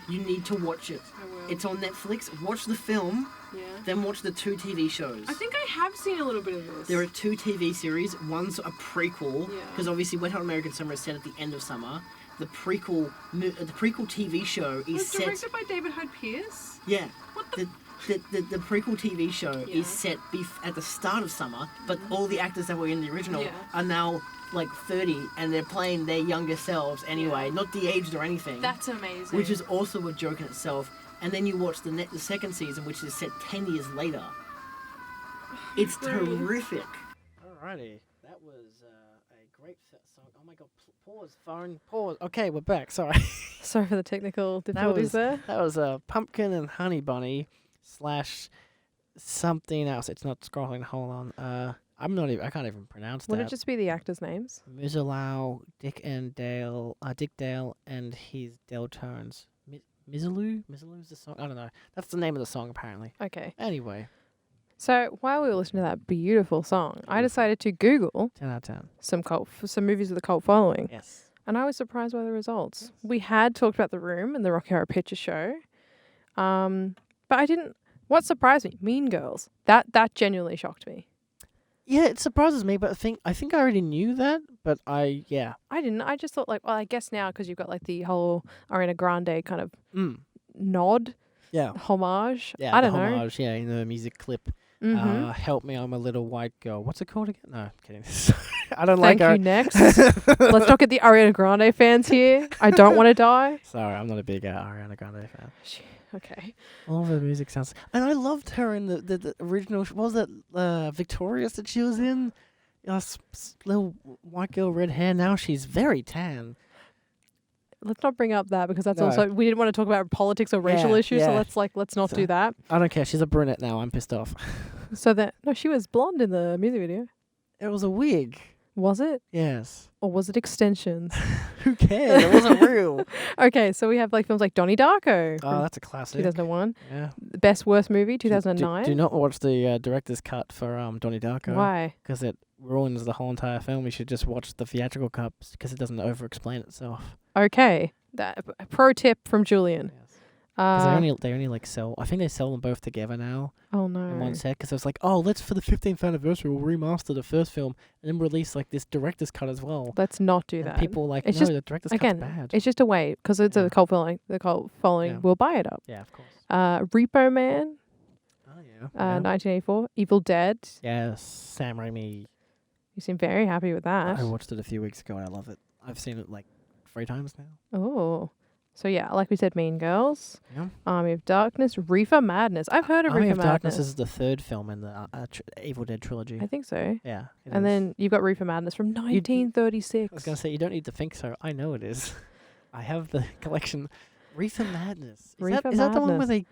You need to watch it. I will. It's on Netflix. Watch the film. Yeah. Then watch the 2 TV shows. I think I have seen a little bit of this. There are 2 TV series. One's a prequel because Yeah. obviously Wet Hot American Summer is set at the end of summer. The prequel TV show is set. directed by David Hyde Pierce. Yeah. What The prequel TV show is set at the start of summer, but all the actors that were in the original are now 30 and they're playing their younger selves anyway, not de-aged or anything. That's amazing. Which is also a joke in itself. And then you watch the second season, which is set 10 years later. It's terrific. Alrighty, that was a great song. Oh my god, pause, phone, pause. Okay, we're back. Sorry. Sorry for the technical difficulties there. That was a Pumpkin and Honey Bunny / something else. It's not scrolling. Hold on. I can't even pronounce that. Would it just be the actors' names? Mizulau, Dick Dale, and his Dale Turns. Mizzaloo's the song? I don't know. That's the name of the song, apparently. Okay. Anyway. So while we were listening to that beautiful song, I decided to Google 10 out of 10. some movies with a cult following. Yes. And I was surprised by the results. Yes. We had talked about The Room and the Rocky Horror Picture Show. But I didn't... What surprised me? Mean Girls. That genuinely shocked me. Yeah, it surprises me, but I think I already knew that, but I didn't. I just thought I guess now because you've got the whole Ariana Grande kind of nod. Yeah. Homage. Yeah, I don't know. Homage, yeah, in the music clip. Mm-hmm. Help me, I'm a little white girl. What's it called again? No, I'm kidding. I don't Thank you, next. Let's not get the Ariana Grande fans here. I don't want to die. Sorry, I'm not a big Ariana Grande fan. Okay. All of the music sounds... And I loved her in the original... What was that? Victorious that she was in? Little white girl, red hair. Now she's very tan. Let's not bring up that because that's also... We didn't want to talk about politics or racial issues, so let's not do that. I don't care. She's a brunette now. I'm pissed off. No, she was blonde in the music video. It was a wig. Was it? Yes. Or was it extensions? Who cares? It wasn't real. Okay, so we have films like Donnie Darko. Oh, that's a classic. 2001. Yeah. Best Worst Movie, 2009. Do not watch the director's cut for Donnie Darko. Why? Because it ruins the whole entire film. You should just watch the theatrical cut because it doesn't over-explain itself. Okay. A pro tip from Julian. Yes. Because they only sell... I think they sell them both together now. Oh, no. In one set. Because it was let's, for the 15th anniversary, we'll remaster the first film and then release this director's cut as well. Let's not do and that. People the director's cut's bad. It's just a way, because it's a cult following. The cult following will buy it up. Yeah, of course. Repo Man. Oh, yeah. 1984. Evil Dead. Yes, Sam Raimi. You seem very happy with that. I watched it a few weeks ago and I love it. I've seen it 3 times now. Oh. So yeah, like we said, Mean Girls, Yeah. Army of Darkness, Reefer Madness. I've heard of Army Reefer of Darkness Madness. is the third film in the Evil Dead trilogy. I think so. Yeah. it And is. then you've got Reefer Madness from I was 1936. going to say, you don't need to think so. I know it is. I have the collection. Reefer Madness. Is that the one where Madness. they...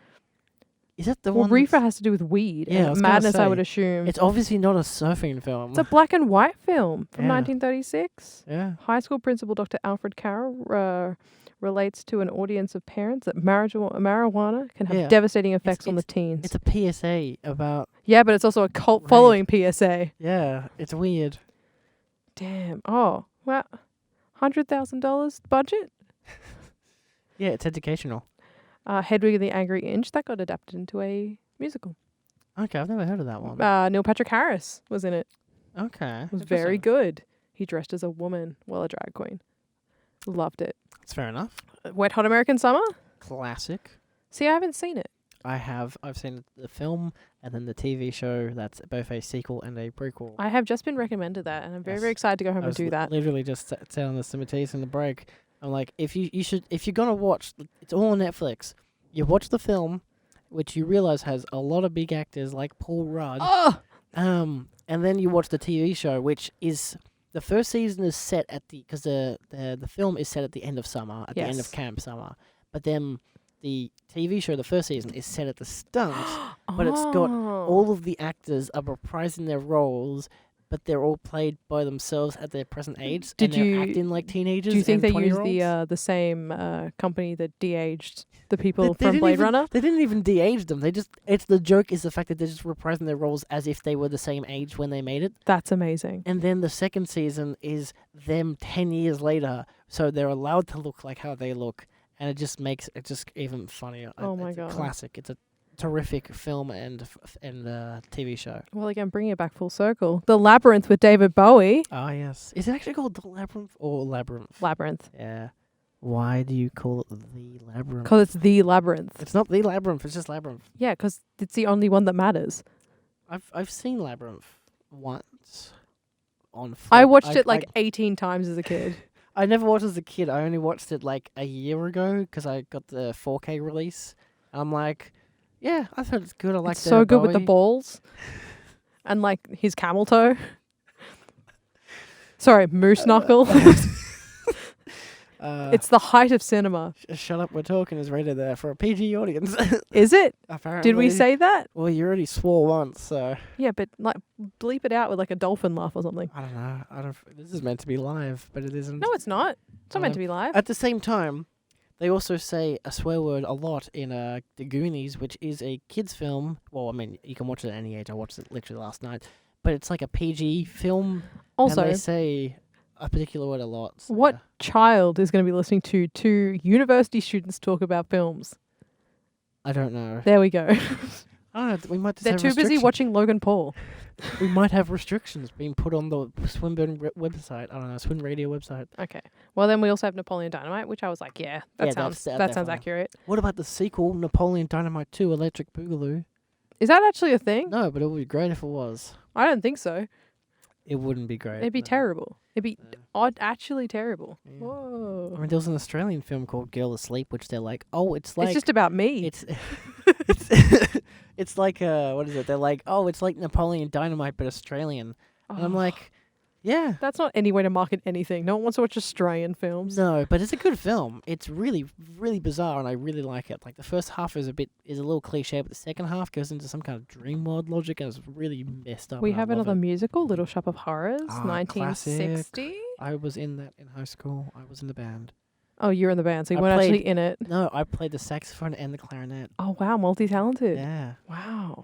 Is that the Well, one... Reefer that's- has to do with weed. Yeah, I and was gonna Madness, I say, would assume. It's obviously not a surfing film. It's a black and white film from Yeah. 1936. Yeah. High school principal Dr. Alfred Carroll relates to an audience of parents that marijuana can have Yeah. devastating effects on the teens. It's a PSA about... Yeah, but it's also a cult Right. following PSA. Yeah, it's weird. Damn. Oh, well, $100,000 budget? Yeah, it's educational. Hedwig and the Angry Inch, that got adapted into a musical. Okay, I've never heard of that one. Neil Patrick Harris was in it. Okay. It was very good. He dressed as a woman, well, a drag queen. Loved it. That's fair enough. Wet Hot American Summer? Classic. See, I haven't seen it. I've seen the film and then the TV show that's both a sequel and a prequel. I have just been recommended that, and I'm very, Yes. very excited to go home I and was do that. literally just telling this to Matisse in the break. I'm like, if you're gonna watch, it's all on Netflix. You watch the film, which you realize has a lot of big actors like Paul Rudd. Oh! And then you watch the TV show, which is the first season is set at because the film is set at the end of summer, at the end of Yes. camp summer. But then the TV show, the first season, is set at the start. But it's got all of the actors are reprising their roles, but they're all played by themselves at their present age. Did and they're you- acting like teenagers? Do you think and they used 20-year-olds? the same company that de-aged the people They from didn't Blade even- Runner? They didn't even de-age them. It's the joke is the fact that they're just reprising their roles as if they were the same age when they made it. That's amazing. And then the second season is them 10 years later, so they're allowed to look like how they look, and it just makes it just even funnier. Oh my It's God. a classic. It's a terrific film and TV show. Well, again, bringing it back full circle. The Labyrinth with David Bowie. Ah, yes. Is it actually called The Labyrinth or Labyrinth? Labyrinth. Yeah. Why do you call it The Labyrinth? Because it's the Labyrinth. It's not The Labyrinth. It's just Labyrinth. Yeah, because it's the only one that matters. I've seen Labyrinth once on. I watched it like 18 times as a kid. I never watched it as a kid. I only watched it like a year ago because I got the 4K release. I'm like, yeah, I thought it's good. I like It's so David good with the Bowie. balls. And like his camel toe. Sorry, moose knuckle. It's the height of cinema. Shut up, we're talking is rated there for a PG audience. Is it? Apparently. Did we say that? Well, you already swore once, so Yeah, but like bleep it out with like a dolphin laugh or something. I don't know. This is meant to be live, but it isn't. No, it's not. It's not meant to be live. At the same time, they also say a swear word a lot in The Goonies, which is a kids' film. Well, I mean, you can watch it at any age. I watched it literally last night, but it's like a PG film. Also, and they say a particular word a lot. So what child is going to be listening to two university students talk about films? I don't know. There we go. I don't know. We might just They're have too busy restrictions. watching Logan Paul. We might have restrictions being put on the Swinburne website. I don't know, SwinRadio website. Okay. Well, then we also have Napoleon Dynamite, which I was like, yeah, that Yeah, sounds that's that sounds definitely. accurate. What about the sequel, Napoleon Dynamite 2, Electric Boogaloo? Is that actually a thing? No, but it would be great if it was. I don't think so. It wouldn't be great. It'd be no. terrible. It'd be Yeah. actually terrible. Yeah. Whoa. I mean, there was an Australian film called Girl Asleep, which they're like, oh, it's like it's just about me. it's it's like what is it? They're like, oh, it's like Napoleon Dynamite but Australian, and I'm Oh, like, yeah, that's not any way to market anything. No one wants to watch Australian films. no, but it's a good film. It's really, really bizarre, and I really like it. Like the first half is a little cliche, but the second half goes into some kind of dream world logic, and it's really messed up. We and I have love another it. musical, Little Shop of Horrors, Ah, 1960. I was in that in high school. I was in the band. Oh, you're in the band, so you I weren't played- actually in it. No, I played the saxophone and the clarinet. Oh, wow, multi-talented. Yeah. Wow.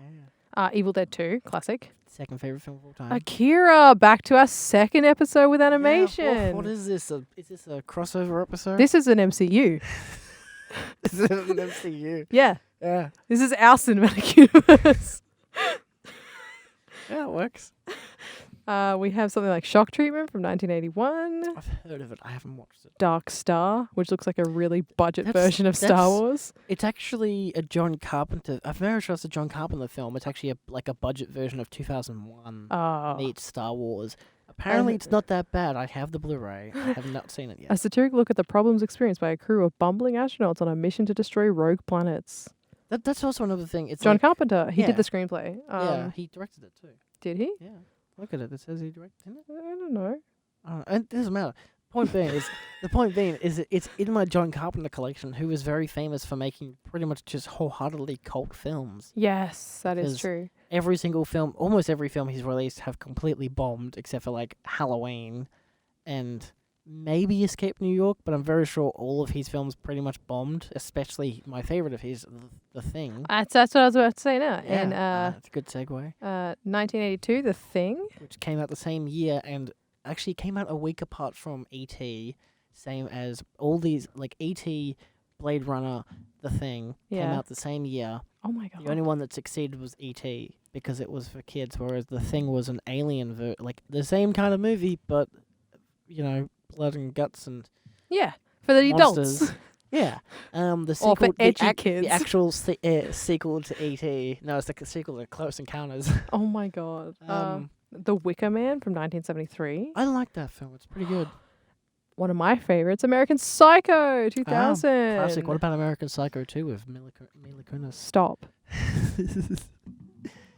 Yeah. Evil Dead 2, classic. Second favorite film of all time. Akira, back to our second episode with Yeah, animation. what is this? Is this a crossover episode? This is an MCU. is it an MCU? Yeah, Yeah. this is our cinematic universe. Yeah, it works. We have something like Shock Treatment from 1981. I've heard of it. I haven't watched it. Dark Star, which looks like a really budget That's- version of Star that's- Wars. It's actually a John Carpenter. I've never sure it's a John Carpenter film. It's actually a budget version of 2001 Oh, meets Star Wars. Apparently, it's not that bad. I have the Blu-ray. I have not seen it yet. A satiric look at the problems experienced by a crew of bumbling astronauts on a mission to destroy rogue planets. That's also another thing. It's John like, Carpenter, he yeah. did the screenplay. yeah, he directed it too. Did he? Yeah, look at it. It says he directed it. I don't know. It doesn't matter. Point being is it's in my John Carpenter collection, who is very famous for making pretty much just wholeheartedly cult films. Yes, that is Because true. Every single film, almost every film he's released, have completely bombed, except for like Halloween, and maybe Escape New York. But I'm very sure all of his films pretty much bombed. Especially my favorite of his, The Thing. That's what I was about to say now. Yeah, And that's a good segue. 1982, The Thing. Which came out the same year and actually came out a week apart from E.T. Same as all these, like E.T., Blade Runner, The Thing, came Yeah. out the same year. Oh my god. The only one that succeeded was E.T. because it was for kids, whereas The Thing was an alien, like the same kind of movie, but, blood and guts and Yeah, for the monsters. adults. Yeah. The sequel, Or for edgy kids. The actual sequel to E.T. No, it's like a sequel to Close Encounters. Oh my god. The Wicker Man from 1973. I like that film. It's pretty good. One of my favorites, American Psycho, 2000. Classic. What about American Psycho 2 with Mila Kunis? Stop.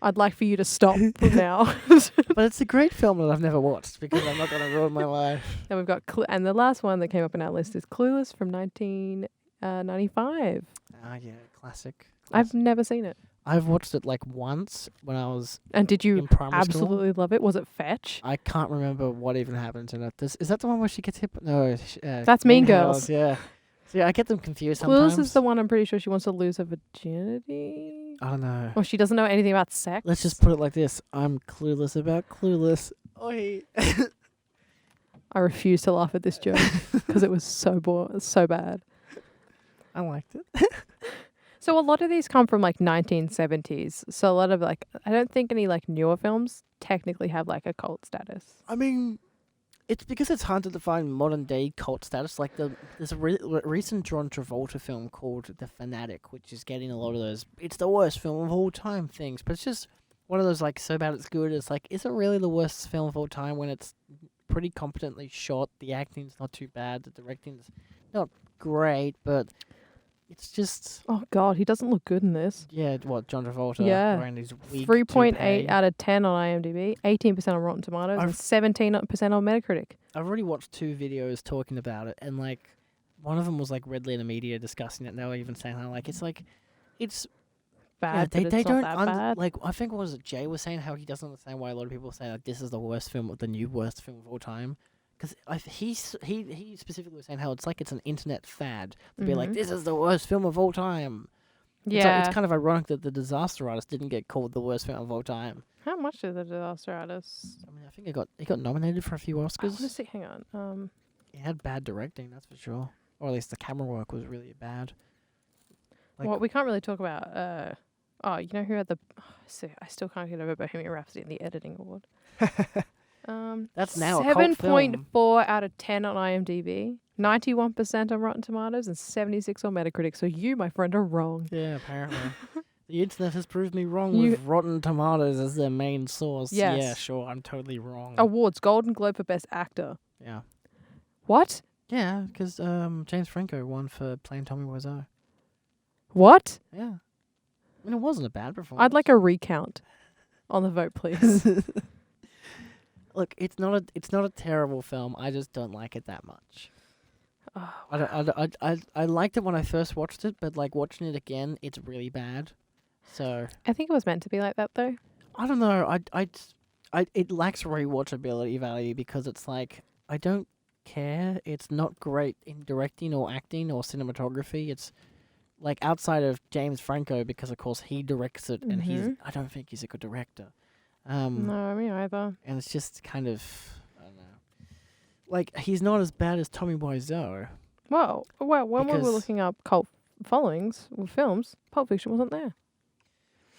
I'd like for you to stop now. But it's a great film that I've never watched because I'm not going to ruin my life. Then we've got, and the last one that came up in our list is Clueless from 1995. Ah, yeah, classic. I've never seen it. I've watched it like once when I was And did you in primary school. absolutely love it? Was it fetch? I can't remember what even happens in it. Is that the one where she gets hit? No. That's Mean Girls. Yeah. So yeah, I get them confused Clueless sometimes. is the one I'm pretty sure she wants to lose her virginity. I don't know. Or she doesn't know anything about sex. Let's just put it like this. I'm clueless about Clueless. Oi. I refuse to laugh at this joke because it was so bad. I liked it. So a lot of these come from like 1970s. So a lot of like, I don't think any like newer films technically have like a cult status. I mean, it's because it's hard to define modern day cult status. Like there's a recent John Travolta film called The Fanatic, which is getting a lot of those. It's the worst film of all time things, but it's just one of those like so bad it's good. It's like, is it really the worst film of all time when it's pretty competently shot? The acting's not too bad. The directing's not great, but it's just... Oh, God, he doesn't look good in this. Yeah, what, John Travolta? Yeah. Wearing these wig 3.8 out of 10 on IMDb, 18% on Rotten Tomatoes, and 17% on Metacritic. I've already watched 2 videos talking about it, and, like, one of them was, like, Red Letter Media discussing it, and they were even saying how, like, it's bad, yeah, but they it's don't not that bad. like, I think, what was it, Jay was saying how he doesn't understand why a lot of people say, like, this is the worst film, the new worst film of all time. Because he specifically was saying how it's like it's an internet fad to be like, this is the worst film of all time. Yeah. It's kind of ironic that The Disaster Artist didn't get called the worst film of all time. How much did The Disaster Artist? I mean, I think it got nominated for a few I want to Oscars. see. Hang on. It had bad directing, that's for sure. Or at least the camera work was really bad. Like, Well, we can't really talk about. You know who had the? I still can't get over Bohemian Rhapsody in the editing award. That's now a cult film. 7.4 out of 10 on IMDb, 91% on Rotten Tomatoes, and 76 on Metacritic. So you, my friend, are wrong. Yeah, apparently. The internet has proved me wrong with Rotten Tomatoes as their main source. Yes. Yeah, sure, I'm totally wrong. Awards: Golden Globe for Best Actor. Yeah. What? Yeah, because James Franco won for playing Tommy Wiseau. What? Yeah. I mean, it wasn't a bad performance. I'd like a recount on the vote, please. Look, it's not a terrible film. I just don't like it that much. Oh, I liked it when I first watched it, but like watching it again, it's really bad. So I think it was meant to be like that, though. I don't know. It lacks rewatchability value because it's like I don't care. It's not great in directing or acting or cinematography. It's like outside of James Franco because of course he directs it and I don't think he's a good director. No, me either. And it's just kind of, I don't know. Like, he's not as bad as Tommy Wiseau. Well, when we were Because- looking up cult followings with films, Pulp Fiction wasn't there.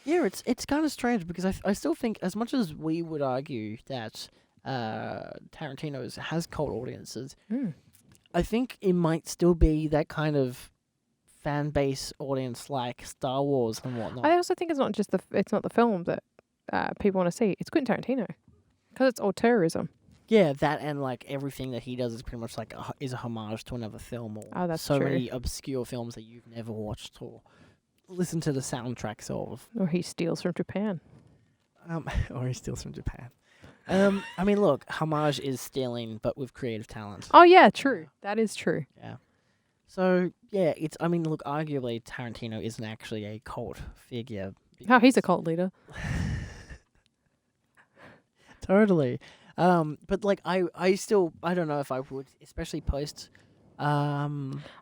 Yeah, it's kind of strange because I still think, as much as we would argue that Tarantino has cult audiences, I think it might still be that kind of fan base audience like Star Wars and whatnot. I also think it's not just it's not the film that people want to see. It's Quentin Tarantino because it's all terrorism. Yeah, that and like everything that he does is pretty much like is a homage to another film or Oh, that's so true. many obscure films that you've never watched or listened to the soundtracks of. Or he steals from Japan. Or he steals from Japan. I mean, look, homage is stealing, but with creative talent. Oh, yeah, true. That is true. Yeah. So, yeah, I mean, look, arguably Tarantino isn't actually a cult figure. Oh, he's a cult leader. Totally. But, like, I still, I don't know if I would, especially post, I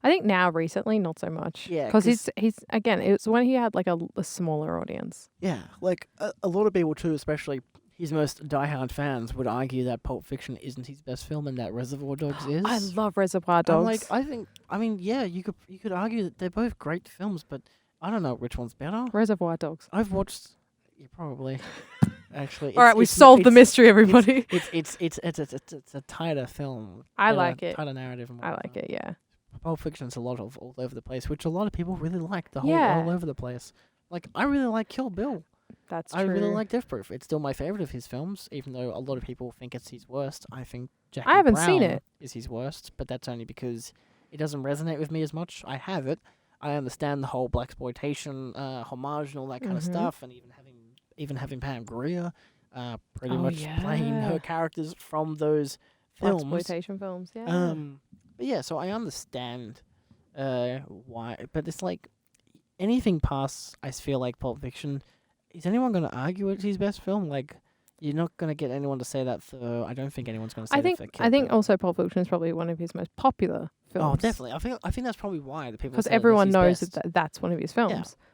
think now recently, not so much. Yeah, Because 'cause- he's, again, it was when he had like a smaller audience. yeah, like, a lot of people too, especially his most diehard fans, would argue that Pulp Fiction isn't his best film and that Reservoir Dogs is. I love Reservoir Dogs. I mean, yeah, you could argue that they're both great films, but I don't know which one's better. Reservoir Dogs. I've watched, yeah, probably. Actually, All right, we solved the mystery, everybody. It's a tighter film. I like it. Tighter narrative. And I like it, yeah. Pulp Fiction's a lot of all over the place, which a lot of people really like. The whole Yeah. all over the place. Like I really like Kill Bill. That's I true. really like Death Proof. It's still my favorite of his films, even though a lot of people think it's his worst. I think Jackie I haven't Brown seen it. is his worst, but that's only because it doesn't resonate with me as much. I have it. I understand the whole blaxploitation homage and all that kind of stuff, and even having Pam Grier pretty much playing her characters from those films. Exploitation films, yeah. But yeah, so I understand why, but it's like anything past, I feel like Pulp Fiction. Is anyone going to argue it's his best film? Like, you're not going to get anyone to say that for. I don't think anyone's going to say that for Kill I think Bill. also Pulp Fiction is probably one of his most popular films. Oh, definitely. I think that's probably why the people. Because say that everyone that's his knows best. that's one of his films. Yeah.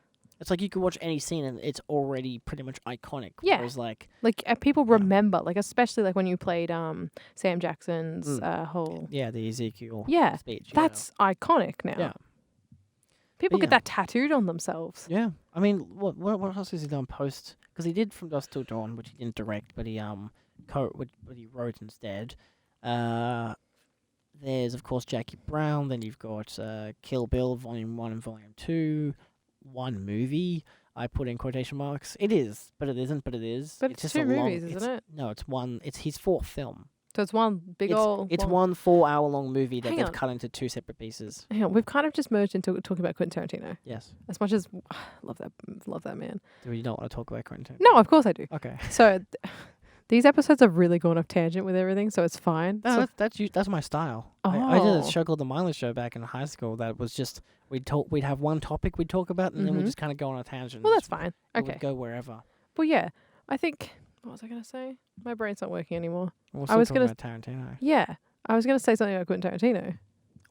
It's like you could watch any scene and it's already pretty much iconic. Yeah. Whereas like Like people remember, like especially like when you played Sam Jackson's whole. yeah, the Ezekiel Yeah, speech. that's iconic now. Yeah. People But get yeah. that tattooed on themselves. Yeah. I mean, what else has he done post? Because he did From Dusk Till Dawn, which he didn't direct, but he but he wrote instead. There's of course Jackie Brown. Then you've got Kill Bill Volume 1 and Volume 2. One movie. I put in quotation marks. It is, but it isn't. But it is. But it's just two a long, movies, isn't it? No, it's one. It's his fourth film. So it's one big old. It's long- one 4-hour-long movie that Hang they've on. cut into 2 separate pieces. Hang on, we've kind of just merged into talking about Quentin Tarantino. Yes. As much as love that man. Do you not want to talk about Quentin Tarantino? No, of course I do. Okay. So these episodes have really gone off tangent with everything, so it's fine. No, So, that's my style. I did a Oh. show called The Mindless Show back in high school that was just we'd have one topic we'd talk about and then we'd just kind of go on a tangent. well, and that's fine. we Okay. would go wherever. Well, yeah, I think. What was I gonna say? My brain's not working anymore. We'll I was talking gonna about Tarantino. Yeah, I was gonna say something about Quentin Tarantino.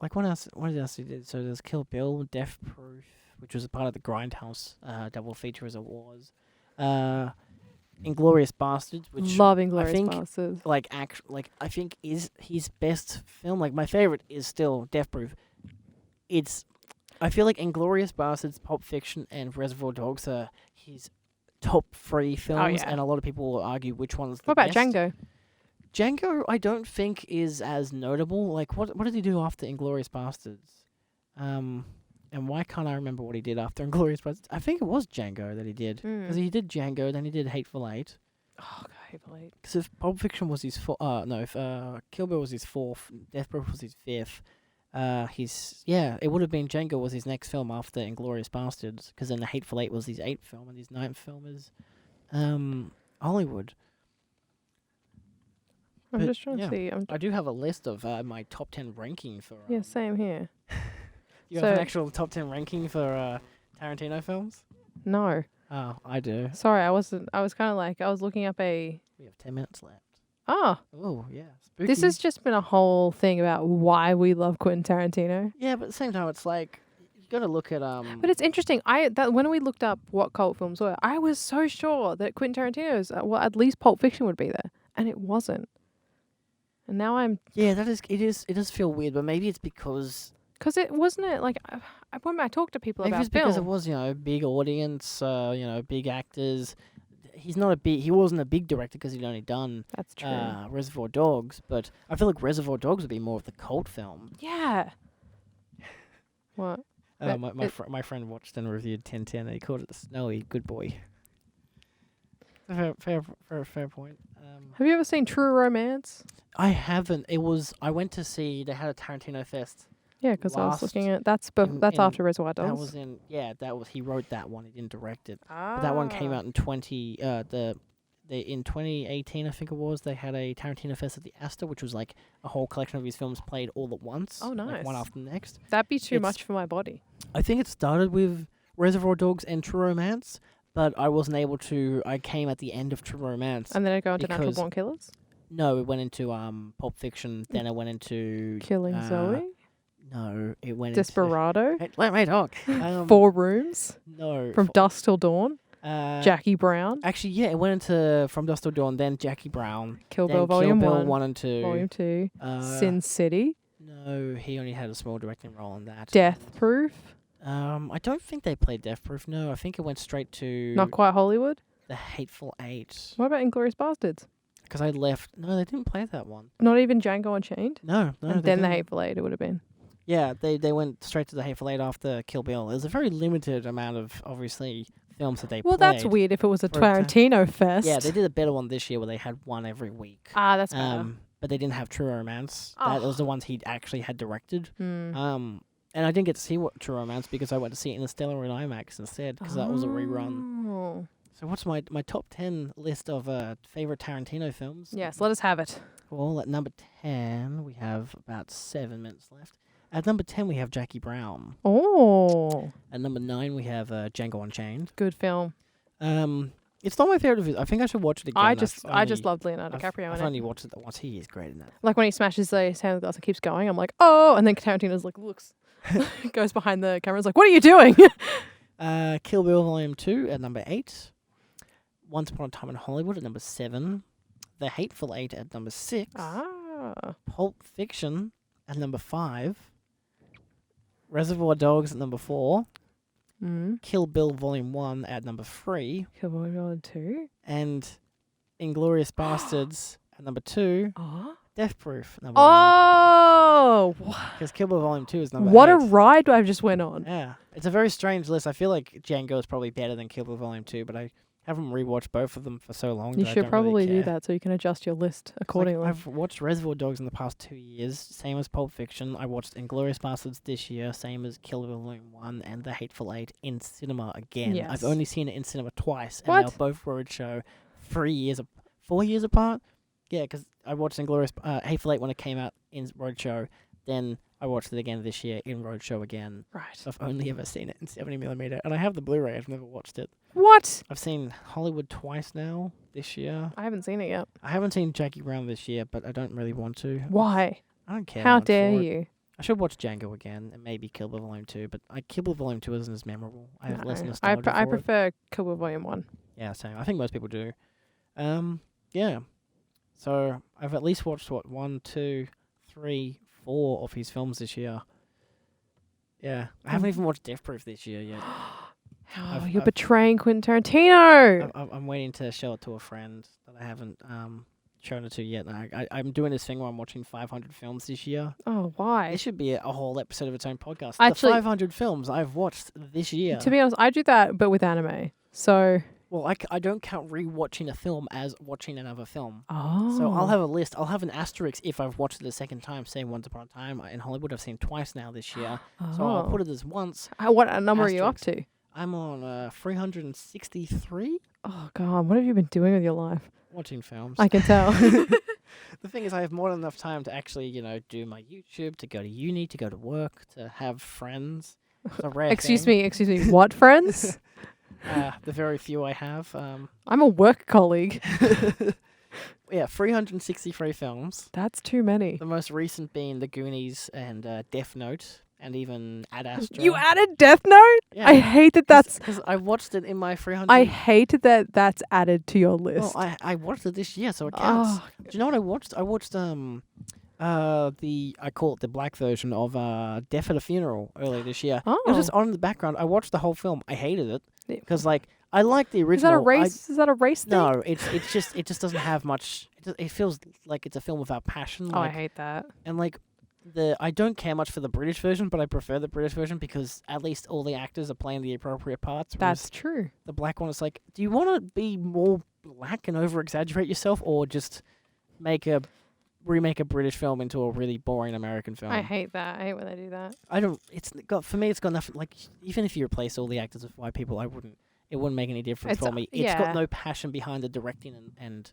Like what else? What else he did? So there's Kill Bill, Death Proof, which was a part of the Grindhouse double feature as it was. Inglourious Bastards, which Love Inglourious think- Bastards. I think is his best film. Like my favorite is still Death Proof. I feel like Inglourious Bastards, Pulp Fiction, and Reservoir Dogs are his top 3 films, yeah. and a lot of people will argue which one's the What about best. Django? Django, I don't think is as notable. Like, what did he do after Inglourious Bastards? And why can't I remember what he did after Inglourious Bastards? I think it was Django that he did. Because he did Django, then he did Hateful Eight. Oh, God, Hateful Eight. Because if Pulp Fiction was his if Kill Bill was his 4th, Death Proof was his 5th, it would have been Django was his next film after Inglourious Bastards, because then the Hateful Eight was his 8th film, and his 9th film is Hollywood. I'm But, just trying yeah. to see. I do have a list of my top 10 ranking for. Yeah, same here. You have an So- actual top 10 ranking for Tarantino films? No, Oh, I do. sorry, I wasn't. I was kind of like I was looking up a. We have 10 minutes left. Oh, Oh, yeah. Spooky. this has just been a whole thing about why we love Quentin Tarantino. Yeah, but at the same time, it's like, you got to look at. But it's interesting. When we looked up what cult films were, I was so sure that Quentin Tarantino's, at least Pulp Fiction would be there, and it wasn't. And now I'm, Yeah, it does feel weird, but maybe it's because. because it wasn't it like when I talk to people Maybe about it's because it film. was, big audience, big actors. He wasn't a big director because he'd only done That's true. Reservoir Dogs, but I feel like Reservoir Dogs would be more of the cult film. Yeah. What? But My friend watched and reviewed 1010 and he called it the Snowy Good Boy. Fair point. Have you ever seen True Romance? I haven't. I went to see. They had a Tarantino fest. Yeah, because I was Last looking at that's in- after Reservoir Dogs. That was in. Yeah, that was. He wrote that one. He didn't direct it. Ah. But that one came out in in 2018, I think it was. They had a Tarantino fest at the Astor, which was like a whole collection of his films played all at once. Oh, like one nice. after the next. That'd be too It's- much for my body. I think it started with Reservoir Dogs and True Romance, but I wasn't able to. I came at the end of True Romance. And then I go into Natural because- Born Killers. No, it went into Pulp Fiction. Then it went into Killing Zoe. No, it went Desperado. into. Hey, let me talk. 4 Rooms. No. From Dusk Till Dawn. Jackie Brown. Actually, yeah, it went into From Dusk Till Dawn, then Jackie Brown, Kill then Bill Volume Kill Bill 1. 1 and 2. Volume 2. Uh, Sin City. No, he only had a small directing role in that. Death Proof. I don't think they played Death Proof. No, I think it went straight to Not Quite Hollywood. The Hateful Eight. What about Inglourious Bastards? Because I left. No, they didn't play that one. Not even Django Unchained. No, And they then The didn't. Hateful Eight it would have been. Yeah, they went straight to The Hateful Eight after Kill Bill. There's a very limited amount of obviously films that they Well, played. that's weird if it was a for a time. Tarantino fest. Yeah, they did a better one this year where they had one every week. Ah, that's better. But they didn't have True Romance. That was the ones he actually had directed. Hmm. And I didn't get to see what True Romance because I went to see Interstellar in IMAX instead because that was a rerun. Oh. So what's my top 10 list of favorite Tarantino films? Yes, let us have it. Well, at number 10 we have about 7 minutes left. At number 10 we have Jackie Brown. Oh, At number 9 we have Django Unchained. good film. It's not my favorite of his. I think I should watch it again. I just loved Leonardo DiCaprio I've in it. only watched it once. He is great in that. Like when he smashes the sound glass and keeps going, I'm like, oh, and then Tarantino's like looks, goes behind the camera, is like, what are you doing? Kill Bill Volume 2 at number 8. Once Upon a Time in Hollywood at number 7. The Hateful Eight at number 6. Pulp Fiction at number 5. Reservoir Dogs at number 4. Kill Bill Volume 1 at number 3. Kill Bill Volume 2. And Inglourious Bastards at number 2. Oh. Death Proof number 1. Oh, Because Kill Bill Volume 2 is number what 8. a ride I just went on. Yeah. It's a very strange list. I feel like Django is probably better than Kill Bill Volume 2, but I haven't rewatched both of them for so long. You that I should don't probably really do care. that so you can adjust your list Like, accordingly. I've watched Reservoir Dogs in the past 2 years, same as Pulp Fiction. I watched Inglourious Bastards this year, same as Kill Bill Volume 1 and The Hateful Eight in cinema again. Yes. I've only seen it in cinema twice, and What? they were both roadshow 4 years apart. Yeah, because I watched Hateful Eight when it came out in roadshow, then I watched it again this year in roadshow again. Right. So I've only ever seen it in 70mm, and I have the Blu-ray. I've never watched it. What? I've seen Hollywood twice now this year. I haven't seen it yet. I haven't seen Jackie Brown this year, but I don't really want to. Why? I don't care. How much dare for it. you? I should watch Django again and maybe Kill Bill Volume 2, but Kill Bill Volume 2 isn't as memorable. I have less No. nostalgia I for it. prefer Kill Bill Volume 1. Yeah, same. I think most people do. Yeah. So I've at least watched 1, 2, 3, 4 of his films this year. Yeah, I haven't even watched Death Proof this year yet. Oh, you're betraying Quentin Tarantino. I'm waiting to show it to a friend that I haven't shown it to yet. I'm doing this thing where I'm watching 500 films this year. Oh, why? It should be a whole episode of its own podcast. Actually- the 500 films I've watched this year. To be honest, I do that, but with anime. So. Well, I don't count rewatching a film as watching another film. Oh. So I'll have a list. I'll have an asterisk if I've watched it a second time. Say Once Upon a Time in Hollywood, I've seen twice now this year. So I'll put it as once. What number are you up asterisk. to? I'm on 363 Oh, God. What have you been doing with your life? watching films. I can tell. The thing is, I have more than enough time to actually, do my YouTube, to go to uni, to go to work, to have friends. It's a rare Excuse thing. me. What, friends? The very few I have. I'm a work colleague. Yeah, 363 films. That's too many. The most recent being The Goonies and Death Note, and even Ad Astra. You added Death Note? Yeah. I hate that that's... Because I watched it in my 300... I hate that that's added to your Well, list. I watched it this year, so it counts. Oh, Do you know what I watched? I watched I call it the black version of Death at a Funeral earlier this year. It was just Oh. on in the background. I watched the whole film. I hated it Yeah. because I like the Is original. that a race? Is that a race thing? No, it just doesn't have much. It feels like it's a film without passion. Oh, I Like, hate that. and I don't care much for the British version, but I prefer the British version because at least all the actors are playing the appropriate parts. That's true. The black one is like, do you want to be more black and over exaggerate yourself, or just remake a British film into a really boring American film. I hate that. I hate when they do that. For me, it's got nothing. Like, even if you replace all the actors with white people, it wouldn't make any difference for me. It's got no passion behind the directing and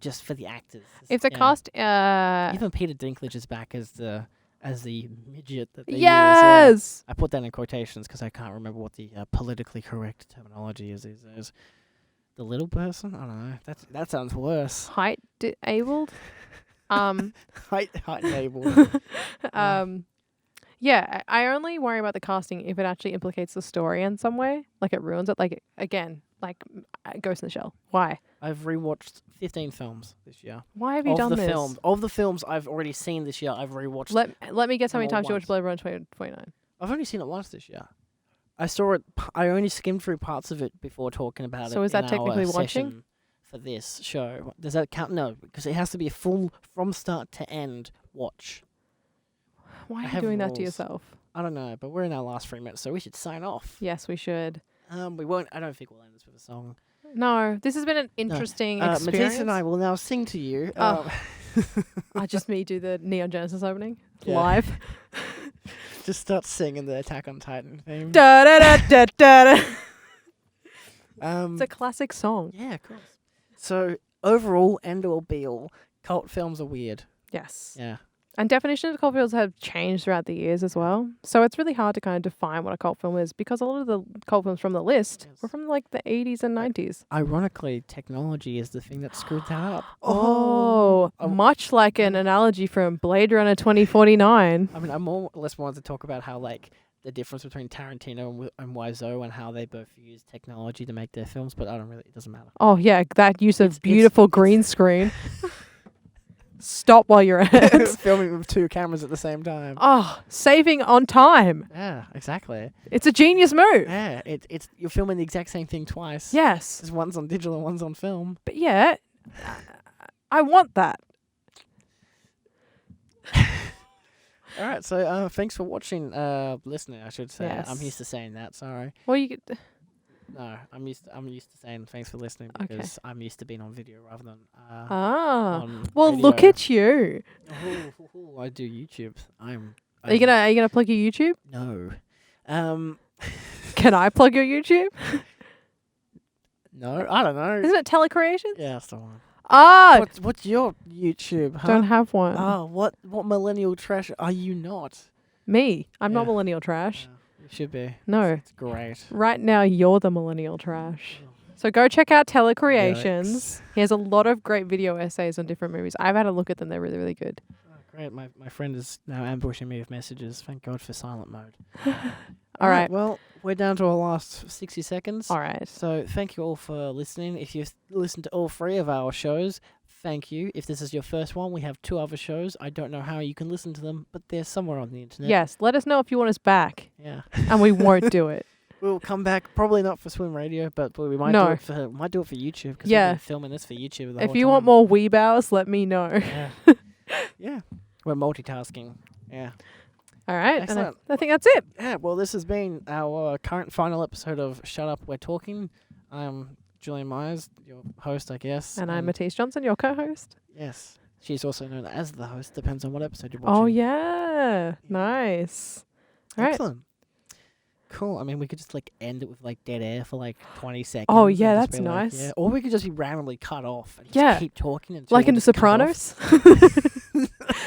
just for the actors. If the cast, even Peter Dinklage is back as the midget that they use. Yes! I put that in quotations because I can't remember what the politically correct terminology is these days. The little person? I don't know. That sounds worse. Height abled? Height enabled. Yeah, I only worry about the casting if it actually implicates the story in some way. Like, it ruins it. Like, again, like Ghost in the Shell. Why? I've rewatched 15 films this year. Why have you done this? Of the films I've already seen this year, I've rewatched. Let me guess how many times you watched Blade Runner 2049. I've only seen it once this year. I saw it. I only skimmed through parts of it before talking about it. So is that technically watching? For this show, does that count? No, because it has to be a full, from start to end, watch. Why are you doing that to yourself? I don't know, but we're in our last 3 minutes, so we should sign off. Yes, we should. We won't. I don't think we'll end this with a song. No, this has been an interesting experience. Matisse and I will now sing to you. I just me do the Neon Genesis opening live. Just start singing the Attack on Titan theme. Da da da da da. It's a classic song. Yeah, of course. So overall, end all be all, cult films are weird. Yes. Yeah. And definitions of cult films have changed throughout the years as well. So it's really hard to kind of define what a cult film is because a lot of the cult films from the list were from like the 80s and 90s. Ironically, technology is the thing that screwed that up. Much like an analogy from Blade Runner 2049. I mean, I more or less wanted to talk about how, like, the difference between Tarantino and Wiseau and how they both use technology to make their films, but it doesn't matter. Oh, yeah, that use of beautiful green screen. Stop while you're at it. Filming with 2 cameras at the same time. Oh, saving on time. Yeah, exactly. It's a genius move. Yeah, it's you're filming the exact same thing twice. Yes. Because one's on digital and one's on film. But yeah, I want that. All right, so thanks for watching, listening, I should say. Yes. I'm used to saying that, sorry. Well, you could... No, I'm used to saying thanks for listening because I'm used to being on video rather than on well, radio. Look at you. I do YouTube. Are you gonna plug your YouTube? No. Can I plug your YouTube? No, I don't know. Isn't it Telecreations? Yeah, that's the one. Ah, What's your YouTube? Huh? Don't have one. Oh, what millennial trash are you not? Me. I'm not millennial trash. You should be. No. It's great. Right now, you're the millennial trash. So go check out Telecreations. Yikes. He has a lot of great video essays on different movies. I've had a look at them. They're really, really good. Oh, great. My friend is now ambushing me with messages. Thank God for silent mode. All right. Well, we're down to our last 60 seconds. All right. So thank you all for listening. If you've listened to all 3 of our shows, thank you. If this is your first one, we have 2 other shows. I don't know how you can listen to them, but they're somewhere on the internet. Yes. Let us know if you want us back. Yeah. And we won't do it. We'll come back, probably not for SwinRadio, but we might do it for YouTube because we've been filming this for YouTube the whole time. If you want more weebows, let me know. Yeah. Yeah. We're multitasking. Yeah. All right. Excellent. And I think that's it. Yeah, well, this has been our current final episode of Shut Up, We're Talking. I'm Julian Myers, your host, I guess. And I'm Matisse Johnson, your co-host. Yes. She's also known as the host, depends on what episode you're watching. Oh, yeah. Nice. All right. Excellent. Cool. I mean, we could just end it with dead air for 20 seconds. Oh, yeah, that's nice. Yeah. Or we could just be randomly cut off and just keep talking. Until like in The Sopranos?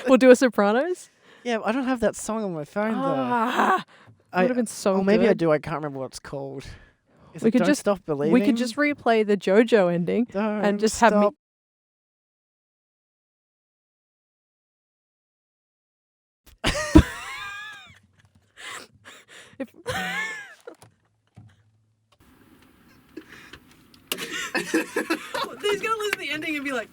We'll do a Sopranos? Yeah, I don't have that song on my phone, though. It would have been so good. Or maybe I do. I can't remember what it's called. We could just stop believing. We could just replay the JoJo ending and just have me. He's gonna listen to the ending and be like,